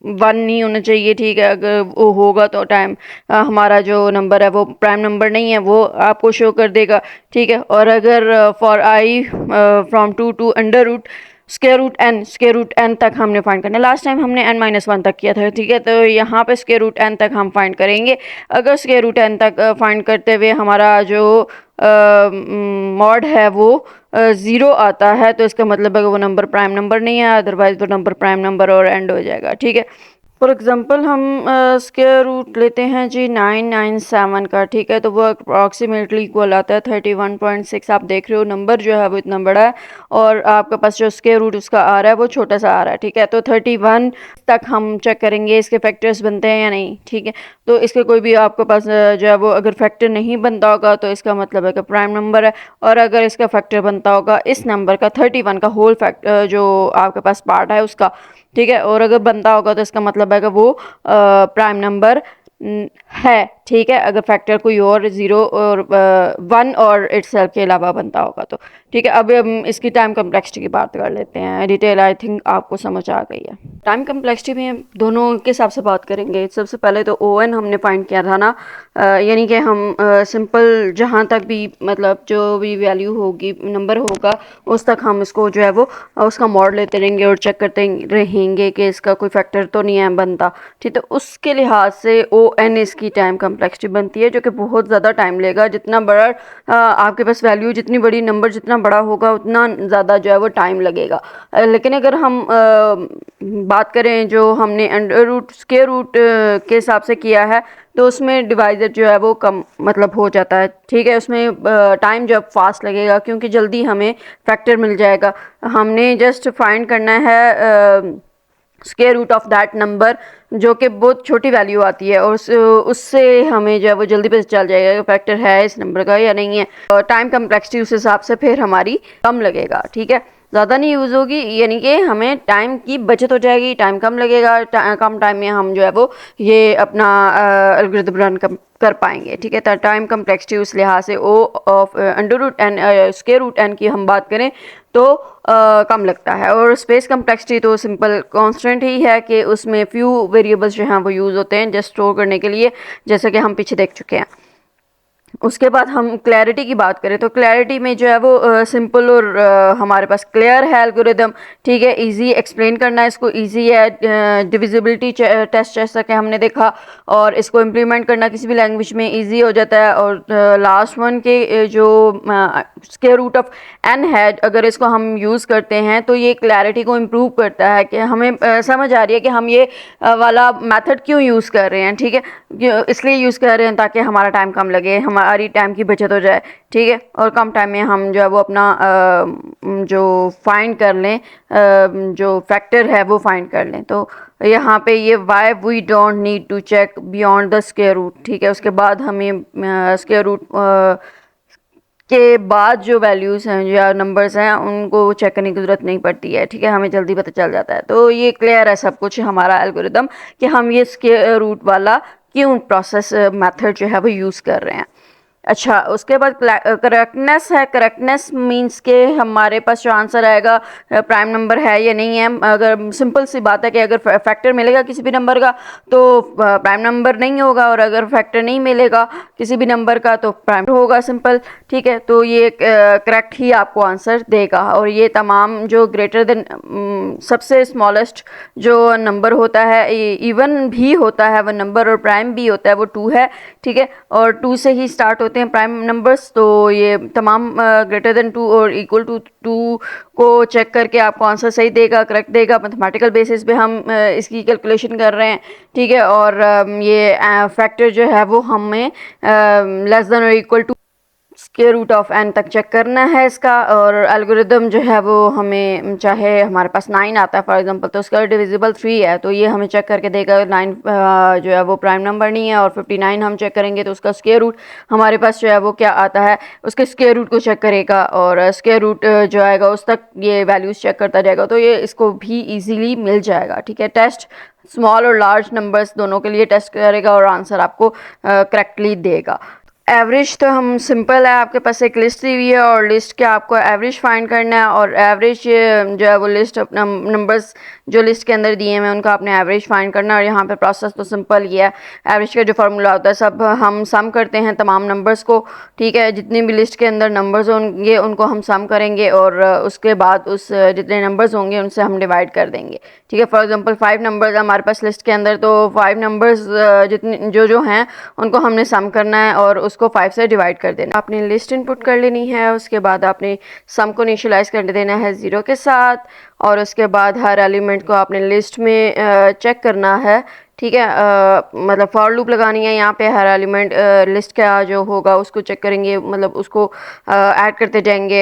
1 नहीं होना चाहिए, ठीक है। अगर वो होगा तो टाइम हमारा जो नंबर है वो प्राइम नंबर नहीं है, वो आपको शो कर देगा, ठीक है। और अगर for i from 2 to under root square root n तक हमने फाइंड करना है। लास्ट टाइम हमने n-1 तक किया था, ठीक है। तो यहाँ पे स्क्वायर रूट एन तक हम फाइंड करेंगे। अगर स्क्वायर रूट एन तक फाइंड करते हुए हमारा जो मॉड है वो 0 आता है, तो इसका मतलब है कि वो नंबर प्राइम नंबर नहीं है, अदरवाइज वो नंबर प्राइम नंबर और एंड हो जाएगा, ठीक है। फॉर एग्जांपल हम स्क्वायर रूट लेते हैं जी 997 का, ठीक है। तो वो अप्रॉक्सीमेटली इक्वल आता है 31.6। आप देख रहे हो नंबर जो है वो इतना बड़ा है और आपके पास जो स्क्वायर रूट उसका आ रहा है वो छोटा सा आ रहा है, ठीक है। तो 31 तक हम चेक करेंगे इसके फैक्टर्स बनते हैं या नहीं, ठीक है। तो इसके कोई भी आपके पास जो है वो अगर फैक्टर नहीं बनता होगा तो इसका मतलब है कि प्राइम नंबर है। और अगर इसका फैक्टर बनता होगा इस नंबर का 31 का होल फैक्टर जो आपके पास पार्ट है उसका, ठीक है। और अगर बनता होगा तो इसका मतलब है कि वो प्राइम नंबर है, ठीक है। अगर फैक्टर कोई और 0 और 1 और इटसेल्फ के अलावा बनता होगा तो, ठीक है। अब हम इसकी टाइम कम्प्लेक्सिटी की बात कर लेते हैं डिटेल। आई थिंक आपको समझ आ गई है। टाइम कम्प्लेक्सिटी में दोनों के हिसाब से बात करेंगे। सबसे पहले तो ओ एन हमने फाइंड किया था ना, यानी कि हम सिंपल जहाँ तक भी मतलब जो भी वैल्यू होगी नंबर होगा उस तक हम इसको जो है वो उसका मॉड लेते रहेंगे और चेक करते रहेंगे कि इसका कोई फैक्टर तो नहीं है बनता, ठीक है। उसके लिहाज से ओ एन इसकी टाइम कम्प्लेक्सिटी बनती है, जो कि बहुत ज़्यादा टाइम लेगा। जितना बड़ा आपके पास वैल्यू, जितनी बड़ी नंबर जितना बड़ा होगा उतना ज़्यादा जो है वो टाइम लगेगा। लेकिन अगर हम बात करें जो हमने अंडर रूट स्क्वायर रूट के हिसाब से किया है तो उसमें डिवाइजर जो है वो कम मतलब हो जाता है, ठीक है। उसमें टाइम जो फास्ट लगेगा क्योंकि जल्दी हमें फैक्टर मिल जाएगा। हमने जस्ट फाइंड करना है square root of that number जो कि बहुत छोटी वैल्यू आती है और उससे हमें जो है वो जल्दी पता चल जाएगा कि फैक्टर है इस नंबर का या नहीं है। और टाइम कम्प्लेक्सिटी उस हिसाब से फिर हमारी कम लगेगा, ठीक है। ज़्यादा नहीं यूज़ होगी, यानी कि हमें टाइम की बचत हो जाएगी, टाइम कम लगेगा, कम टाइम में हम जो है वो ये अपना एल्गोरिथम रन कर पाएंगे, ठीक है। तो टाइम कम्प्लेक्सिटी उस लिहाज से O of under root n square root n की हम बात करें तो कम लगता है। और स्पेस कम्प्लेक्सिटी तो सिंपल कांस्टेंट ही है कि उसमें फ्यू वेरिएबल्स जो हैं वो यूज़ होते हैं जस्ट स्टोर करने के लिए, जैसे कि हम पीछे देख चुके हैं। उसके बाद हम क्लैरिटी की बात करें तो क्लैरिटी में जो है वो सिंपल और हमारे पास क्लियर है एल्गोरिदम, ठीक है। इजी एक्सप्लेन करना है इसको इजी है। डिविजिबिलिटी टेस्ट जैसा कि हमने देखा, और इसको इम्प्लीमेंट करना किसी भी लैंग्वेज में इजी हो जाता है। और लास्ट वन के जो स्क्वायर रूट ऑफ एन है, अगर इसको हम यूज़ करते हैं तो ये क्लैरिटी को इम्प्रूव करता है कि हमें समझ आ रही है कि हम ये वाला मेथड क्यों यूज़ कर रहे हैं, ठीक है। इसलिए यूज़ कर रहे हैं ताकि हमारा टाइम कम लगे, हमारी टाइम की बचत हो जाए, ठीक है। और कम टाइम में हम जो है वो अपना जो फाइंड कर लें, जो फैक्टर है वो फाइंड कर लें। तो यहाँ पे ये why we don't need to check beyond the square root, ठीक है। उसके बाद हमें स्क्वायर रूट के बाद जो वैल्यूज़ हैं या नंबर्स हैं उनको चेक करने की ज़रूरत नहीं पड़ती है, ठीक है। हमें जल्दी पता चल जाता है। तो ये क्लियर है सब कुछ हमारा एल्गोरिदम कि हम ये स्क्वायर रूट वाला क्यों प्रोसेस मेथड जो है वो यूज़ कर रहे हैं। अच्छा, उसके बाद करेक्टनेस है। करेक्टनेस मींस के हमारे पास जो आंसर आएगा प्राइम नंबर है या नहीं है। अगर सिंपल सी बात है कि अगर फैक्टर मिलेगा किसी भी नंबर का तो प्राइम नंबर नहीं होगा, और अगर फैक्टर नहीं मिलेगा किसी भी नंबर का तो प्राइम होगा, सिंपल, ठीक है। तो ये करेक्ट ही आपको आंसर देगा। और ये तमाम जो ग्रेटर देन सबसे स्मॉलेस्ट जो नंबर होता है, इवन भी होता है वो नंबर, और प्राइम भी होता है वो 2 है, ठीक है। और 2 से ही स्टार्ट होते हैं प्राइम नंबर्स। तो ये तमाम ग्रेटर देन 2 और इक्वल टू 2 को चेक करके आपको आंसर सही देगा, करेक्ट देगा। मैथमेटिकल बेसिस पे हम इसकी कैलकुलेशन कर रहे हैं, ठीक है। और ये फैक्टर जो है वो हमें लेस देन और equal to square root of n तक चेक करना है इसका। और एल्गोरिदम जो है वो हमें चाहे हमारे पास 9 आता है फॉर एग्जांपल तो उसका डिविजिबल 3 है, तो ये हमें चेक करके देगा 9 जो है वो प्राइम नंबर नहीं है। और 59 हम चेक करेंगे तो उसका स्क्वायर रूट हमारे पास जो है वो क्या आता है, उसके स्क्वायर रूट को चेक करेगा और स्क्वायर रूट जो आएगा उस तक ये वैल्यूज़ चेक करता जाएगा। तो ये इसको भी ईजीली मिल जाएगा, ठीक है। टेस्ट स्मॉल और लार्ज नंबर्स दोनों के लिए टेस्ट करेगा और आंसर आपको करेक्टली देगा। एवरेज तो हम सिंपल है, आपके पास एक लिस्ट दी हुई है और लिस्ट के आपको एवरेज फाइंड करना है और एवरेज जो है वो लिस्ट अपना नंबर्स जो लिस्ट के अंदर दिए हैं उनका आपने एवरेज फाइंड करना है। और यहाँ पे प्रोसेस तो सिंपल ही है। एवरेज का जो फार्मूला होता है सब हम सम करते हैं तमाम नंबर्स को, ठीक है। जितनी भी लिस्ट के अंदर नंबर्स होंगे उनको हम सम करेंगे और उसके बाद उस जितने नंबर्स होंगे उनसे हम डिवाइड कर देंगे, ठीक है। फॉर एग्जांपल 5 नंबर्स हमारे पास लिस्ट के अंदर, तो 5 नंबर्स जितने जो हैं उनको हमने सम करना है और उसको 5 से डिवाइड कर देना। आपने लिस्ट इनपुट कर लेनी है, उसके बाद आपने सम को इनिशियलाइज कर देना है 0 के साथ और उसके बाद हर एलिमेंट को आपने लिस्ट में चेक करना है, ठीक है। मतलब फॉर लूप लगानी है यहाँ पे, हर एलिमेंट लिस्ट का जो होगा उसको चेक करेंगे, मतलब उसको ऐड करते जाएंगे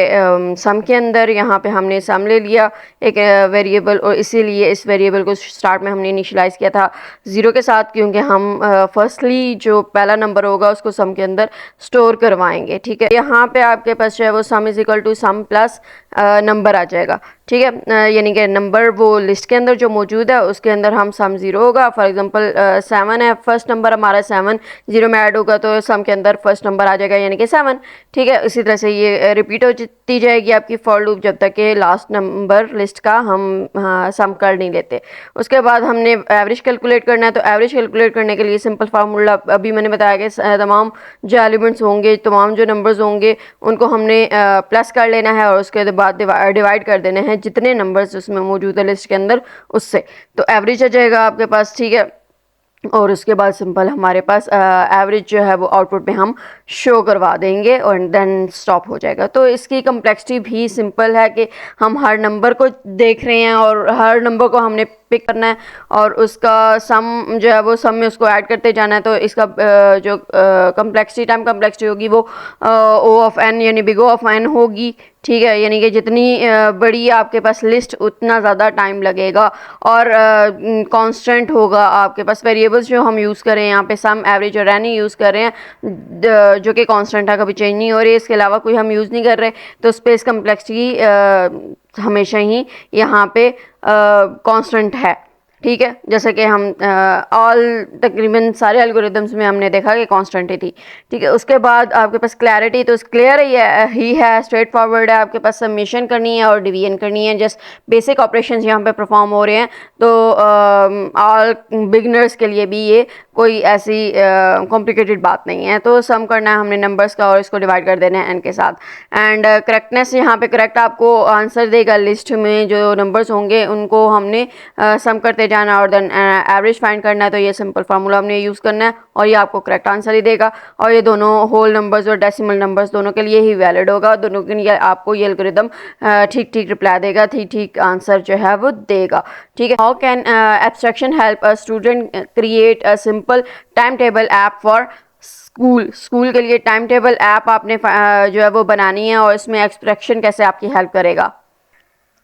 सम के अंदर। यहाँ पे हमने सम ले लिया एक वेरिएबल और इसीलिए इस वेरिएबल को स्टार्ट में हमने इनिशियलाइज किया था 0 के साथ, क्योंकि हम फर्स्टली जो पहला नंबर होगा उसको सम के अंदर स्टोर करवाएंगे, ठीक है। यहाँ पे आपके पास जो है वो sum is equal to sum plus number आ जाएगा, ठीक है। यानी कि नंबर वो लिस्ट के अंदर जो मौजूद है उसके अंदर हम सम 0 होगा। फॉर एग्जांपल 7 है, फर्स्ट नंबर हमारा 7 0 में ऐड होगा तो सम के अंदर फर्स्ट नंबर आ जाएगा यानी कि 7, ठीक है। इसी तरह से ये रिपीट होती जाएगी आपकी फॉर लूप जब तक कि लास्ट नंबर लिस्ट का हम सम कर नहीं लेते। उसके बाद हमने एवरेज कैलकुलेट करना है, तो एवरेज कैलकुलेट करने के लिए सिंपल फार्मूला अभी मैंने बताया कि तमाम जो एलिमेंट्स होंगे, तमाम जो नंबर्स होंगे उनको हमने प्लस कर लेना है और उसके बाद डिवाइड कर देने हैं जितने नंबर्स उसमें मौजूद है लिस्ट के अंदर उससे, तो एवरेज आ जाएगा आपके पास, ठीक है। और उसके बाद सिंपल हमारे पास एवरेज जो है वो आउटपुट में हम शो करवा देंगे और देन स्टॉप हो जाएगा। तो इसकी कम्प्लेक्सिटी भी सिंपल है कि हम हर नंबर को देख रहे हैं और हर नंबर को हमने पिक करना है और उसका सम जो है वो सम में उसको ऐड करते जाना है। तो इसका जो कम्प्लेक्सिटी टाइम कम्प्लेक्सिटी होगी वो ओ ऑफ एन यानी बिग ओ ऑफ एन होगी, ठीक है। यानी कि जितनी बड़ी आपके पास लिस्ट उतना ज़्यादा टाइम लगेगा और कांस्टेंट होगा आपके पास। वेरिएबल्स जो हम यूज़ करें यहाँ पे सम एवरेज और एनी यूज़ कर रहे हैं जो कि कांस्टेंट है, कभी चेंज नहीं हो रही है, इसके अलावा कोई हम यूज़ नहीं कर रहे, तो स्पेस कम्प्लेक्सिटी हमेशा ही यहाँ पे कांस्टेंट है, ठीक है। जैसे कि हम ऑल तकरीबन सारे एल्गोरिदम्स में हमने देखा कि कांस्टेंट ही थी, ठीक है। उसके बाद आपके पास क्लैरिटी तो क्लियर ही है, स्ट्रेट फॉरवर्ड है। आपके पास सबमिशन करनी है और डिवीजन करनी है, जस्ट बेसिक ऑपरेशंस यहाँ पे परफॉर्म हो रहे हैं। तो ऑल बिगनर्स के लिए भी ये कोई ऐसी कॉम्प्लिकेटेड बात नहीं है। तो सम करना है हमने नंबर्स का और इसको डिवाइड कर देना है एन के साथ। एंड करेक्टनेस यहाँ पे करेक्ट आपको आंसर देगा, लिस्ट में जो नंबर्स होंगे उनको हमने सम करते जाना और देन एवरेज फाइंड करना है। तो ये सिंपल फार्मूला हमने यूज़ करना है और ये आपको करेक्ट आंसर ही देगा और ये दोनों होल नंबर्स और डेसिमल नंबर्स दोनों के लिए ही वैलिड होगा, दोनों के लिए आपको ये एल्गोरिदम ठीक ठीक रिप्लाई देगा, ठीक ठीक आंसर जो है वो देगा, ठीक है। How can abstraction help a student create a simple time table app for school के लिए टाइम टेबल ऐप आपने जो है वो बनानी है और इसमें एब्स्ट्रैक्शन कैसे आपकी हेल्प करेगा।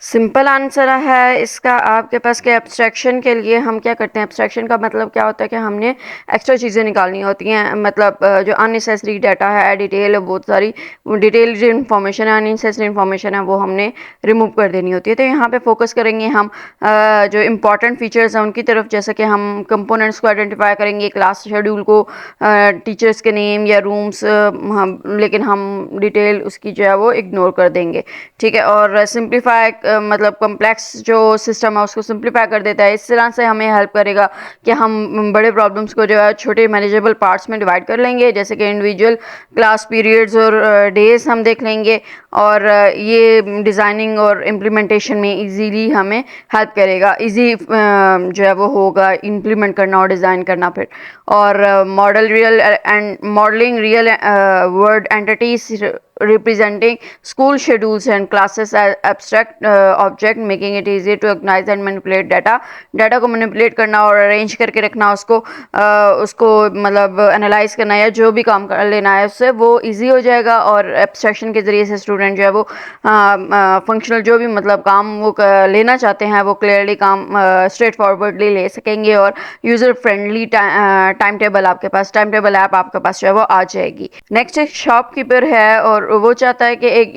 सिंपल आंसर है इसका आपके पास कि एब्स्ट्रैक्शन के लिए हम क्या करते हैं। एब्स्ट्रैक्शन का मतलब क्या होता है कि हमने एक्स्ट्रा चीज़ें निकालनी होती हैं, मतलब जो अननेसेसरी डाटा है, डिटेल बहुत सारी डिटेल जो इन्फॉर्मेशन है, अननेसेसरी इन्फॉर्मेशन है वो हमने रिमूव कर देनी होती है। तो यहाँ पे फोकस करेंगे हम जो इम्पॉर्टेंट फीचर्स हैं उनकी तरफ, जैसे कि हम कंपोनेंट्स को आइडेंटिफाई करेंगे, क्लास शेड्यूल को, टीचर्स के नेम या रूम्स, लेकिन हम डिटेल उसकी जो है वो इग्नोर कर देंगे, ठीक है। और सिंप्लीफाई मतलब कम्प्लेक्स जो सिस्टम है उसको सिंप्लीफाई कर देता है। इस तरह से हमें हेल्प करेगा कि हम बड़े प्रॉब्लम्स को जो है छोटे मैनेजेबल पार्ट्स में डिवाइड कर लेंगे, जैसे कि इंडिविजुअल क्लास पीरियड्स और डेज हम देख लेंगे और ये डिज़ाइनिंग और इम्प्लीमेंटेशन में इजीली हमें हेल्प करेगा। इजी जो है वो होगा इम्प्लीमेंट करना और डिज़ाइन करना फिर। और modelling real word entities representing school schedules and classes as abstract object, making it easy to organize and manipulate data को manipulate करना और arrange करके रखना, उसको मतलब analyze करना या जो भी काम कर लेना है उससे वो easy हो जाएगा। और abstraction के ज़रिए से student जो है वो functional जो भी मतलब काम वो लेना चाहते हैं वो clearly काम straight forwardly ले सकेंगे और user friendly टाइम टेबल आपके पास, टाइम टेबल ऐप आपके पास जो है वो आ जाएगी। नेक्स्ट एक शॉपकीपर है और वो चाहता है कि एक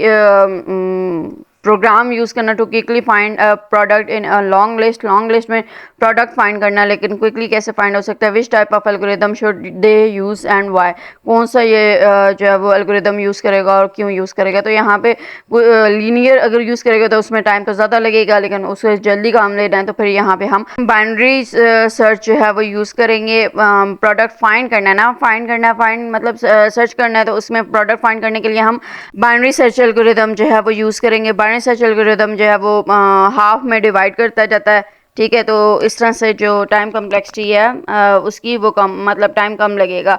प्रोग्राम यूज़ करना to quickly find a product in a long list में प्रोडक्ट फाइंड करना, लेकिन क्विकली कैसे फाइंड हो सकता है। Which type of algorithm should they use and why, कौन सा ये जो है वो एल्गोरिदम यूज़ करेगा और क्यों यूज़ करेगा। तो यहाँ पे लीनियर अगर यूज़ करेगा तो उसमें टाइम तो ज़्यादा लगेगा, लेकिन उसे जल्दी काम लेना है तो फिर यहाँ पे हम बाइनरी सर्च जो है वो यूज़ करेंगे। प्रोडक्ट फाइंड करना है ना, फाइंड मतलब सर्च करना है, तो उसमें प्रोडक्ट फाइंड करने के लिए हम बाइनरी सर्च एल्गोरिदम जो है वो यूज़ करेंगे। बाइनरी सर्च एल्गोरिदम जो है वो हाफ में डिवाइड करता जाता है, ठीक है। तो इस तरह से जो टाइम कम्प्लेक्सिटी है उसकी वो कम, मतलब टाइम कम लगेगा,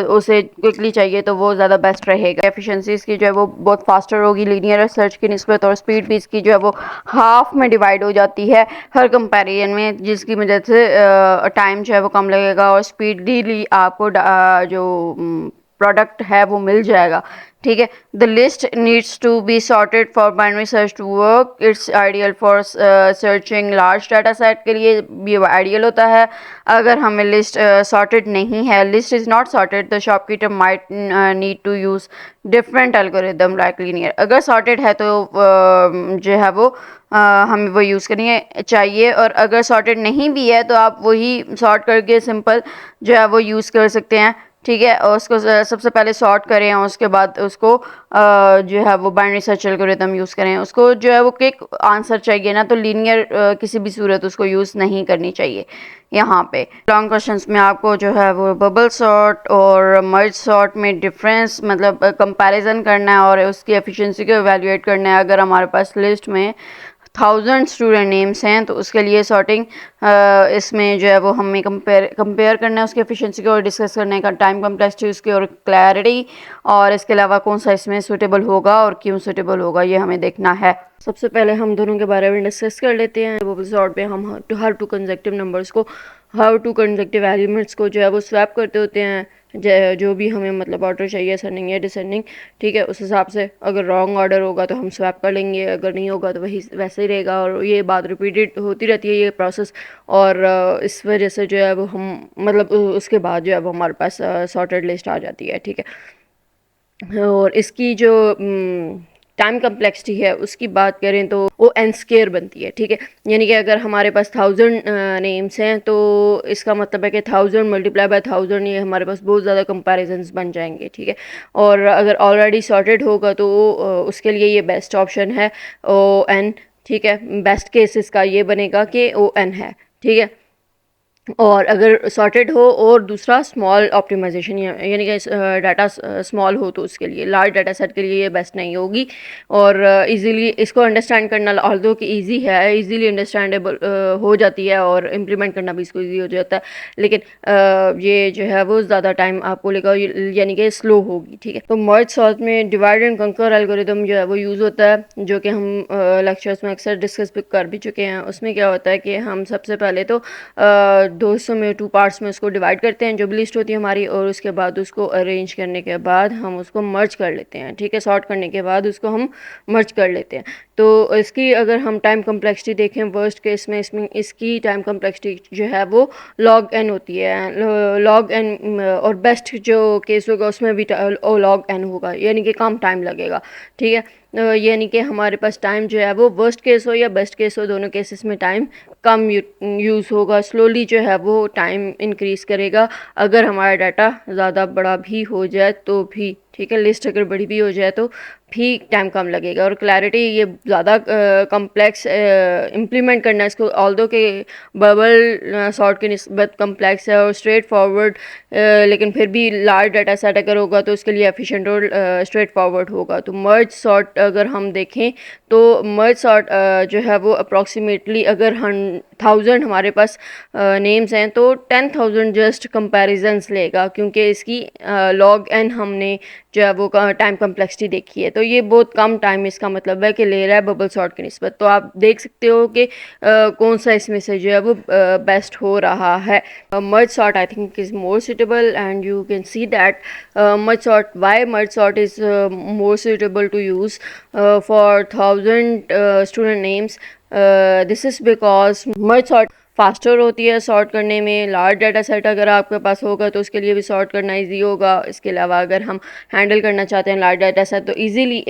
उसे क्विकली चाहिए तो वो ज़्यादा बेस्ट रहेगा। एफिशिएंसी इसकी जो है वो बहुत फास्टर होगी लीनियर सर्च की निस्बत, और स्पीड भी इसकी जो है वो हाफ में डिवाइड हो जाती है हर कंपैरिजन में, जिसकी वजह से टाइम जो है वो कम लगेगा और स्पीडली आपको जो प्रोडक्ट है वो मिल जाएगा, ठीक है। The list needs to be sorted for binary search to work. It's ideal for searching large data set के लिए भी आइडियल होता है। अगर हमें लिस्ट सॉर्टेड नहीं है, list is not sorted, the shopkeeper might need to use different algorithm like linear. अगर सॉर्टेड है तो जो है वो हमें वो यूज़ करनी चाहिए, और अगर सॉर्टेड नहीं भी है तो आप वही सॉर्ट करके सिंपल जो है वो यूज़ कर सकते हैं, ठीक है। और उसको सबसे पहले सॉर्ट करें और उसके बाद उसको जो है वो बाइनरी सर्च एल्गोरिदम यूज़ करें। उसको जो है वो क्विक आंसर चाहिए ना, तो लीनियर किसी भी सूरत उसको यूज़ नहीं करनी चाहिए। यहाँ पे लॉन्ग क्वेश्चंस में आपको जो है वो बबल सॉर्ट और मर्ज सॉर्ट में डिफरेंस मतलब कंपैरिजन करना है और उसकी एफिशिएंसी को एवेल्युएट करना है। अगर हमारे पास लिस्ट में 1000 स्टूडेंट नेम्स हैं तो उसके लिए सॉर्टिंग इसमें जो है वो हमें कंपेयर करना है उसकी एफिशिएंसी को, और डिस्कस करने का टाइम कम्प्लेक्सिटी उसकी और क्लैरिटी, और इसके अलावा कौन सा इसमें सूटेबल होगा और क्यों सूटेबल होगा ये हमें देखना है। सबसे पहले हम दोनों के बारे में डिस्कस कर लेते हैं। बबल सॉर्ट पे हम हर टू कंसेक्टिव नंबर्स को, हर टू कंसेक्टिव एलिमेंट्स को जो है वो स्वैप करते होते हैं, जो भी हमें मतलब ऑर्डर चाहिए, असेंडिंग या डिसेंडिंग, ठीक है। उस हिसाब से अगर रॉन्ग ऑर्डर होगा तो हम स्वैप कर लेंगे, अगर नहीं होगा तो वही वैसे ही रहेगा, और ये बात रिपीटेड होती रहती है ये प्रोसेस। और इस वजह से जो है वो हम मतलब उसके बाद जो है वो हमारे पास सॉर्टेड लिस्ट आ जाती है, ठीक है। और इसकी जो टाइम कम्प्लेक्सिटी है उसकी बात करें तो वो एन स्केयर बनती है, ठीक है। यानी कि अगर हमारे पास 1000 नेम्स हैं तो इसका मतलब है कि 1000 मल्टीप्लाई बाय 1000, ये हमारे पास बहुत ज़्यादा कंपैरिजंस बन जाएंगे, ठीक है। और अगर ऑलरेडी सॉर्टेड होगा तो उसके लिए ये बेस्ट ऑप्शन है ओ एन, ठीक है। बेस्ट केसेस का ये बनेगा कि ओ एन है, ठीक है। और अगर सॉर्टेड हो और दूसरा स्मॉल ऑप्टिमाइजेशन यानी कि डाटा स्मॉल हो तो उसके लिए, लार्ज डाटा सेट के लिए ये बेस्ट नहीं होगी। और इजीली इसको अंडरस्टैंड करना ऑल्दो कि इजी है, इजीली अंडरस्टैंडेबल हो जाती है और इम्प्लीमेंट करना भी इसको इजी हो जाता है, लेकिन ये जो है वो ज़्यादा टाइम आपको लेगा, यानी कि स्लो होगी, ठीक है। तो मर्ज सॉर्ट में डिवाइड एंड कंकर एल्गोरिदम जो है वो यूज़ होता है, जो कि हम लेक्चर्स में अक्सर डिस्कस कर भी चुके हैं। उसमें क्या होता है कि हम सबसे पहले तो 200 में 2 पार्ट्स में उसको डिवाइड करते हैं जो भी लिस्ट होती है हमारी, और उसके बाद उसको अरेंज करने के बाद हम उसको मर्ज कर लेते हैं, ठीक है। सॉर्ट करने के बाद उसको हम मर्ज कर लेते हैं। तो इसकी अगर हम टाइम कम्प्लेक्सिटी देखें वर्स्ट केस में, इसमें इसकी टाइम कम्प्लेक्सिटी जो है वो लॉग एन होती है, लॉग एन। और बेस्ट जो केस होगा उसमें भी लॉग एन होगा, यानी कि कम टाइम लगेगा, ठीक है। यानी कि हमारे पास टाइम जो है वो वर्स्ट केस हो या बेस्ट केस हो, दोनों केसेस में टाइम कम यूज़ होगा, स्लोली जो है वो टाइम इंक्रीज़ करेगा। अगर हमारा डाटा ज़्यादा बड़ा भी हो जाए तो भी, ठीक है, लिस्ट अगर बड़ी भी हो जाए तो भी टाइम कम लगेगा। और क्लैरिटी ये ज़्यादा कम्प्लेक्स इम्प्लीमेंट करना इसको, ऑल्दो के बबल सॉर्ट की निस्बत कम्प्लेक्स है और स्ट्रेट फॉरवर्ड, लेकिन फिर भी लार्ज डाटा सेट अगर होगा तो उसके लिए एफिशिएंट और स्ट्रेट फॉरवर्ड होगा। तो मर्ज सॉर्ट अगर हम देखें तो मर्ज सॉर्ट जो है वो अप्रॉक्सीमेटली अगर 1000 हमारे पास नेम्स हैं तो 10,000 जस्ट कंपैरिजंस लेगा, क्योंकि इसकी लॉग एन हमने जो है वो टाइम कम्प्लेक्सिटी देखी है। तो ये बहुत कम टाइम इसका मतलब है कि ले रहा है बबल सॉर्ट की निस्बत। तो आप देख सकते हो कि कौन सा इसमें से जो है वो बेस्ट हो रहा है। Merge sort I think is more suitable, and you can see that why merge sort is more suitable to use for 1000 student names. This is because merge sort faster होती है सॉर्ट करने में। Large data set अगर आपके पास होगा तो उसके लिए भी सॉर्ट करना इजी होगा। इसके अलावा अगर हम हैंडल करना चाहते हैं लार्ज डाटा सेट तो इजीली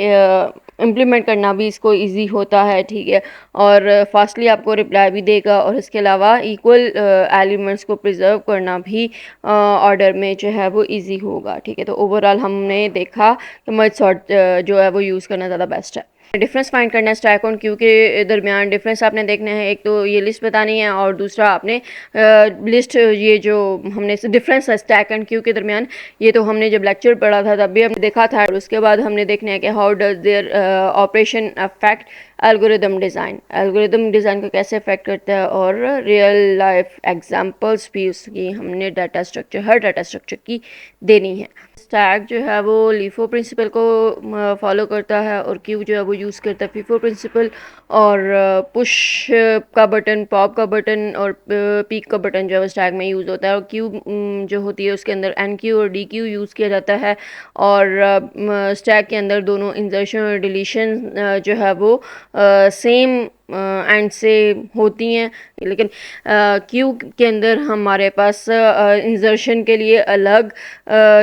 इम्प्लीमेंट करना भी इसको ईजी होता है, ठीक है, और फास्टली आपको रिप्लाई भी देगा, और इसके अलावा इक्वल एलिमेंट्स को प्रिजर्व करना भी ऑर्डर में जो है वो ईजी होगा, ठीक है। तो ओवरऑल हमने देखा कि मर्ज सॉर्ट जो है वो यूज़ करना ज़्यादा बेस्ट है। डिफरेंस फाइंड करना है स्टैक और क्यू के दरमियान। डिफरेंस आपने देखना है, एक तो ये लिस्ट बतानी है और दूसरा आपने लिस्ट, ये जो हमने डिफरेंस है स्टैक एंड क्यू के दरमियान, ये तो हमने जब लेक्चर पढ़ा था तब भी हमने देखा था। और उसके बाद हमने देखना है कि how does their operation affect algorithm design, algorithm design को कैसे अफेक्ट करता है, और रियल लाइफ एग्जांपल्स भी उसकी हमने डाटा स्ट्रक्चर, हर डाटा स्ट्रक्चर की देनी है। स्टैक जो है वो लीफो प्रिंसिपल को फॉलो करता है, और क्यू जो है वो यूज़ करता है फीफो प्रिंसिपल, और पुश का बटन, पॉप का बटन और पीक का बटन जो है वो स्टैक में यूज़ होता है। और क्यू जो होती है उसके अंदर एन क्यू और डी क्यू यूज़ किया जाता है, और स्टैक के अंदर दोनों इंसर्शन और डिलीशन जो है वो सेम एंड से होती हैं, लेकिन क्यू के अंदर हमारे पास इंसर्शन के लिए अलग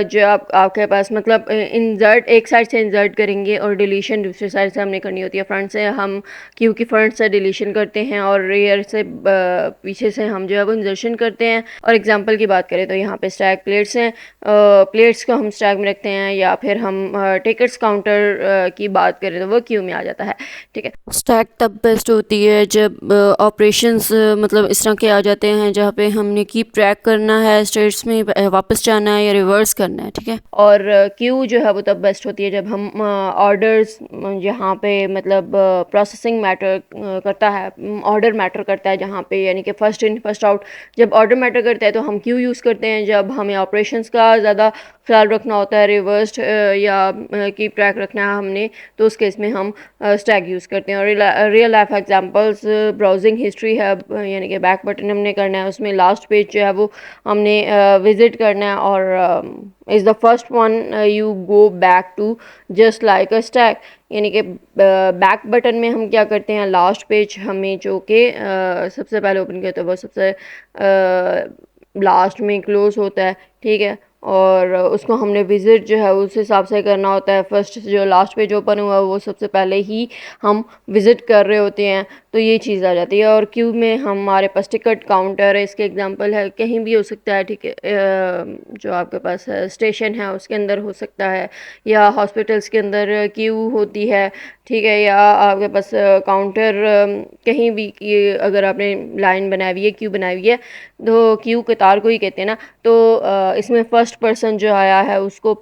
जो आपके पास मतलब इंसर्ट एक साइड से इंसर्ट करेंगे और डिलीशन दूसरी साइड से हमने करनी होती है। फ्रंट से हम क्यू की फ्रंट से डिलीशन करते हैं, और रेयर से पीछे से हम जो है वो इंसर्शन करते हैं। और एग्जांपल की बात करें तो यहाँ पे स्टैक प्लेट्स हैं, प्लेट्स को हम स्टैक में रखते हैं, या फिर हम टिकट्स काउंटर की बात करें तो वो क्यू में आ जाता है, ठीक है। स्टैक तब बेस्ट होती है जब ऑपरेशंस मतलब इस तरह के आ जाते हैं जहाँ पे हमने कीप ट्रैक करना है, स्टेट्स में वापस जाना है या रिवर्स करना है, ठीक है। और क्यू जो है वो तब बेस्ट होती है जब हम ऑर्डर्स जहाँ पे मतलब प्रोसेसिंग मैटर करता है, ऑर्डर मैटर करता है जहाँ पे, यानी कि फर्स्ट इन फर्स्ट आउट जब ऑर्डर मैटर करता है तो हम क्यू यूज़ करते हैं। जब हमें ऑपरेशंस का ज़्यादा ख्याल रखना होता है, रिवर्स्ड या कीप ट्रैक रखना है हमने, तो उस केस में हम स्टैक यूज़ करते हैं। और real life examples browsing history है, यानी कि बैक बटन हमने करना है, उसमें लास्ट पेज जो है वो हमने विजिट करना है, और is the first one you go back to just like a stack, यानी कि बैक बटन में हम क्या करते हैं, लास्ट पेज हमें जो कि सबसे पहले ओपन किया तो वो सबसे लास्ट में क्लोज होता है, ठीक है। और उसको हमने विज़िट जो है उस हिसाब से करना होता है, फर्स्ट जो लास्ट पेज ओपन हुआ वो सबसे पहले ही हम विज़िट कर रहे होते हैं, तो ये चीज़ आ जाती है। और क्यू में हमारे पास टिकट काउंटर है, इसके एग्जांपल है, कहीं भी हो सकता है, ठीक है, जो आपके पास स्टेशन है उसके अंदर हो सकता है, या हॉस्पिटल्स के अंदर क्यू होती है, ठीक है, या आपके पास काउंटर कहीं भी अगर आपने लाइन बनाई हुई है, क्यू बनाई हुई है, तो क्यू कतार को ही कहते हैं ना, तो इसमें फर्स्ट पर्सन जो आया है उसको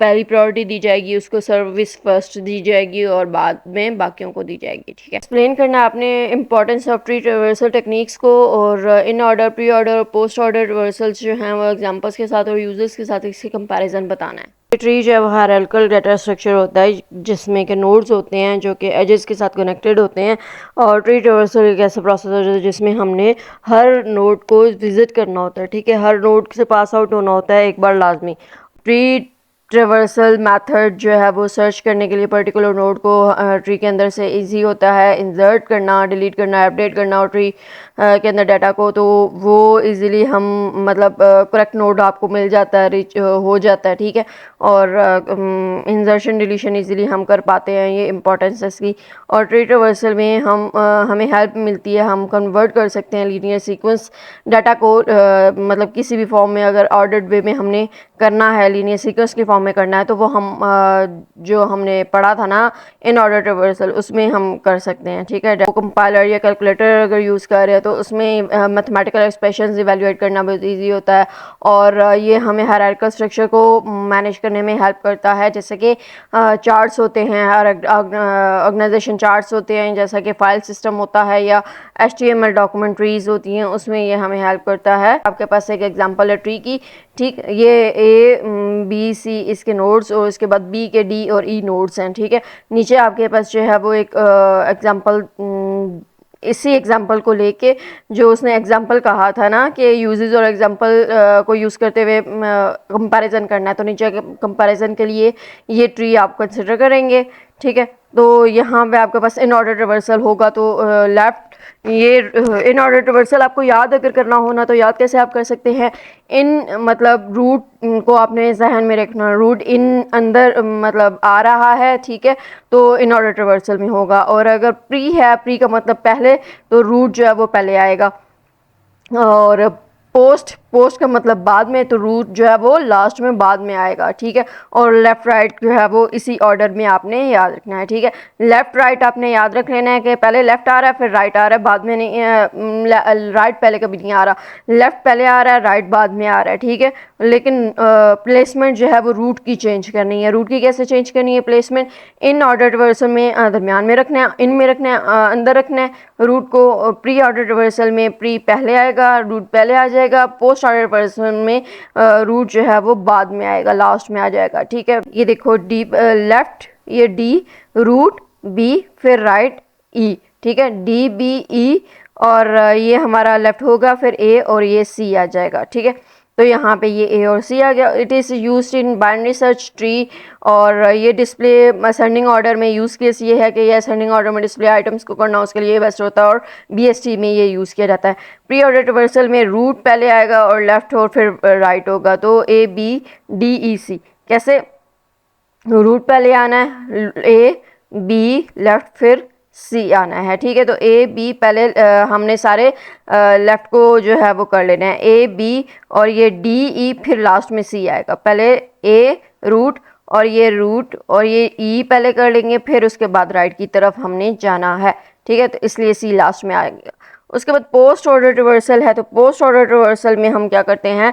पहली प्रायोरिटी दी जाएगी, उसको सर्विस फर्स्ट दी जाएगी और बाद में बाकियों को दी जाएगी, ठीक है। एक्सप्लेन करना है आपने importance of tree reversal techniques को, और इन ऑर्डर, प्री ऑर्डर और पोस्ट ऑर्डर रिवर्सल्स जो हैं वो एग्जांपल्स के साथ और यूजर्स के साथ इसकी कंपैरिजन बताना है। ट्री जो है वो हायरार्किकल डाटा स्ट्रक्चर होता है जिसमें के नोड्स होते हैं जो कि एजेस के साथ कनेक्टेड होते हैं, और ट्री रिवर्सल एक ऐसा प्रोसेस होता है जिसमें हमने हर नोड को विजिट करना होता है, ठीक है, हर नोड से पास आउट होना होता है एक बार लाजमी। ट्री ट्रेवर्सल मेथड जो है वो सर्च करने के लिए पर्टिकुलर नोड को ट्री के अंदर से इजी होता है, इंसर्ट करना, डिलीट करना, अपडेट करना और ट्री के अंदर डाटा को, तो वो इजीली हम मतलब करेक्ट नोड आपको मिल जाता है, रीच हो जाता है, ठीक है। और इंसर्शन डिलीशन इजीली हम कर पाते हैं, ये इंपॉर्टेंस है इसकी। और ट्री ट्रेवर्सल में हमें हेल्प मिलती है, हम कन्वर्ट कर सकते हैं लीनियर सीक्वेंस डाटा को, मतलब किसी भी फॉर्म में अगर ऑर्डर्ड वे में हमने करना है, लीनियर सीक्वेंस की फॉर्म में करना है, तो वो हम जो हमने पढ़ा था ना इन ऑर्डर ट्रेवर्सल, उसमें हम कर सकते हैं, ठीक है। कंपाइलर या कैलकुलेटर अगर यूज़ कर रहे हैं तो उसमें मैथमेटिकल एक्सप्रेशंस इवेल्युएट करना बहुत ईजी होता है, और ये हमें हायरार्किकल स्ट्रक्चर को मैनेज करने में हेल्प करता है। जैसे कि चार्ट्स होते हैं, हर ऑर्गेनाइजेशन चार्ट्स होते हैं, जैसा कि फाइल सिस्टम होता है या HTML डॉक्यूमेंट्रीज होती हैं, उसमें ये हमें हेल्प करता है। आपके पास एक एग्जांपल है ट्री की, ठीक, ये A, B, C इसके नोड्स, और इसके बाद B के D और E नोड्स हैं, ठीक है। नीचे आपके पास जो है वो एक एग्जांपल, इसी एग्जांपल को लेके जो उसने एग्जांपल कहा था ना कि यूजेस और एग्जांपल को यूज़ करते हुए कंपैरिजन करना है, तो नीचे कंपैरिजन के लिए ये ट्री आप कंसिडर करेंगे, ठीक है। तो यहाँ पे आपके पास इन ऑर्डर रिवर्सल होगा तो लेफ़्ट ये इन ऑर्डर रिवर्सल आपको याद अगर करना हो ना, तो याद कैसे आप कर सकते हैं, इन मतलब रूट को आपने जहन में रखना, रूट इन अंदर मतलब आ रहा है, ठीक है, तो इन ऑर्डर रिवर्सल में होगा। और अगर प्री है, प्री का मतलब पहले, तो रूट जो है वो पहले आएगा। और पोस्ट, पोस्ट का मतलब बाद में, तो रूट जो है वो लास्ट में बाद में आएगा, ठीक है। और लेफ़्ट राइट जो है वो इसी ऑर्डर में आपने याद रखना है, ठीक है। लेफ़्ट राइट आपने याद रख लेना है कि पहले लेफ़्ट आ रहा है फिर राइट आ रहा है, बाद में नहीं, राइट पहले कभी नहीं आ रहा, लेफ़्ट पहले आ रहा है राइट बाद में आ रहा है, ठीक है। लेकिन प्लेसमेंट जो है वो रूट की चेंज करनी है। रूट की कैसे चेंज करनी है प्लेसमेंट, इन ऑर्डर रिवर्सल में दरमियान में रखना है, इन में रखना है, अंदर रखना है। रूट को प्री ऑर्डर रिवर्सल में प्री पहले आएगा, रूट पहले आ जाएगा। पोस्ट ऑर्डर रिवर्सल में रूट जो है वो बाद में आएगा, लास्ट में आ जाएगा, ठीक है। ये देखो डी लेफ्ट, ये डी, रूट बी, फिर राइट ई, ठीक है, डी बी ई, और ये हमारा लेफ्ट होगा, फिर ए और ये सी आ जाएगा, ठीक है। तो यहाँ पे ये ए और सी आ गया। It is used in binary search tree, और ये डिस्प्ले असेंडिंग ऑर्डर में यूज़ केस ये है कि ये असेंडिंग ऑर्डर में डिस्प्ले आइटम्स को करना, उसके लिए बेस्ट होता है, और बीएसटी में ये यूज़ किया जाता है। प्री ऑर्डर रिवर्सल में रूट पहले आएगा और लेफ्ट और फिर राइट होगा, तो ए बी डी ई सी। कैसे, रूट पहले आना है, ए बी लेफ्ट फिर सी आना है, ठीक है। तो ए बी पहले हमने सारे लेफ्ट को जो है वो कर लेना है, ए बी और ये डी ई, फिर लास्ट में सी आएगा। पहले ए रूट और ये रूट और ये ई पहले कर लेंगे, फिर उसके बाद राइट की तरफ हमने जाना है, ठीक है। तो इसलिए सी लास्ट में आएगा। उसके बाद पोस्ट ऑर्डर रिवर्सल है, तो पोस्ट ऑर्डर रिवर्सल में हम क्या करते हैं,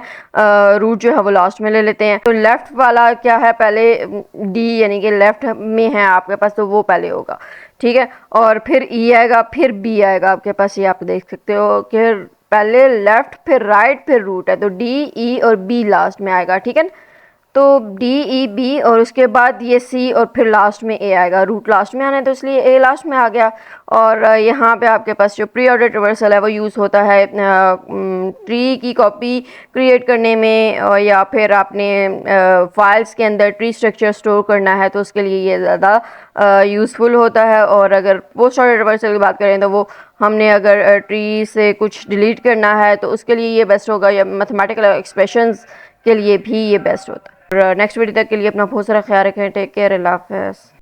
रूट जो है वो लास्ट में ले लेते हैं। तो लेफ़्ट वाला क्या है, पहले डी यानी कि लेफ़्ट में है आपके पास, तो वो पहले होगा, ठीक है। और फिर ई आएगा, फिर बी आएगा आपके पास, ये आप देख सकते हो कि पहले लेफ़्ट फिर राइट फिर रूट है, तो डी ई और बी लास्ट में आएगा, ठीक है ना। तो डी ई बी और उसके बाद ये सी और फिर लास्ट में ए आएगा। रूट लास्ट में आना है तो इसलिए ए लास्ट में आ गया। और यहाँ पे आपके पास जो प्री ऑर्डर रिवर्सल है वो यूज़ होता है ट्री की कॉपी क्रिएट करने में, या फिर आपने फाइल्स के अंदर ट्री स्ट्रक्चर स्टोर करना है तो उसके लिए ये ज़्यादा यूज़फुल होता है। और अगर पोस्ट ऑर्डर रिवर्सल की बात करें तो वो हमने अगर ट्री से कुछ डिलीट करना है तो उसके लिए ये बेस्ट होगा, या मैथमेटिकल एक्सप्रेशंस के लिए भी ये बेस्ट होता है। और नेक्स्ट वीडियो तक के लिए अपना बहुत सारा ख्याल रखें। टेक केयर, अल्लाह हाफ़िज़।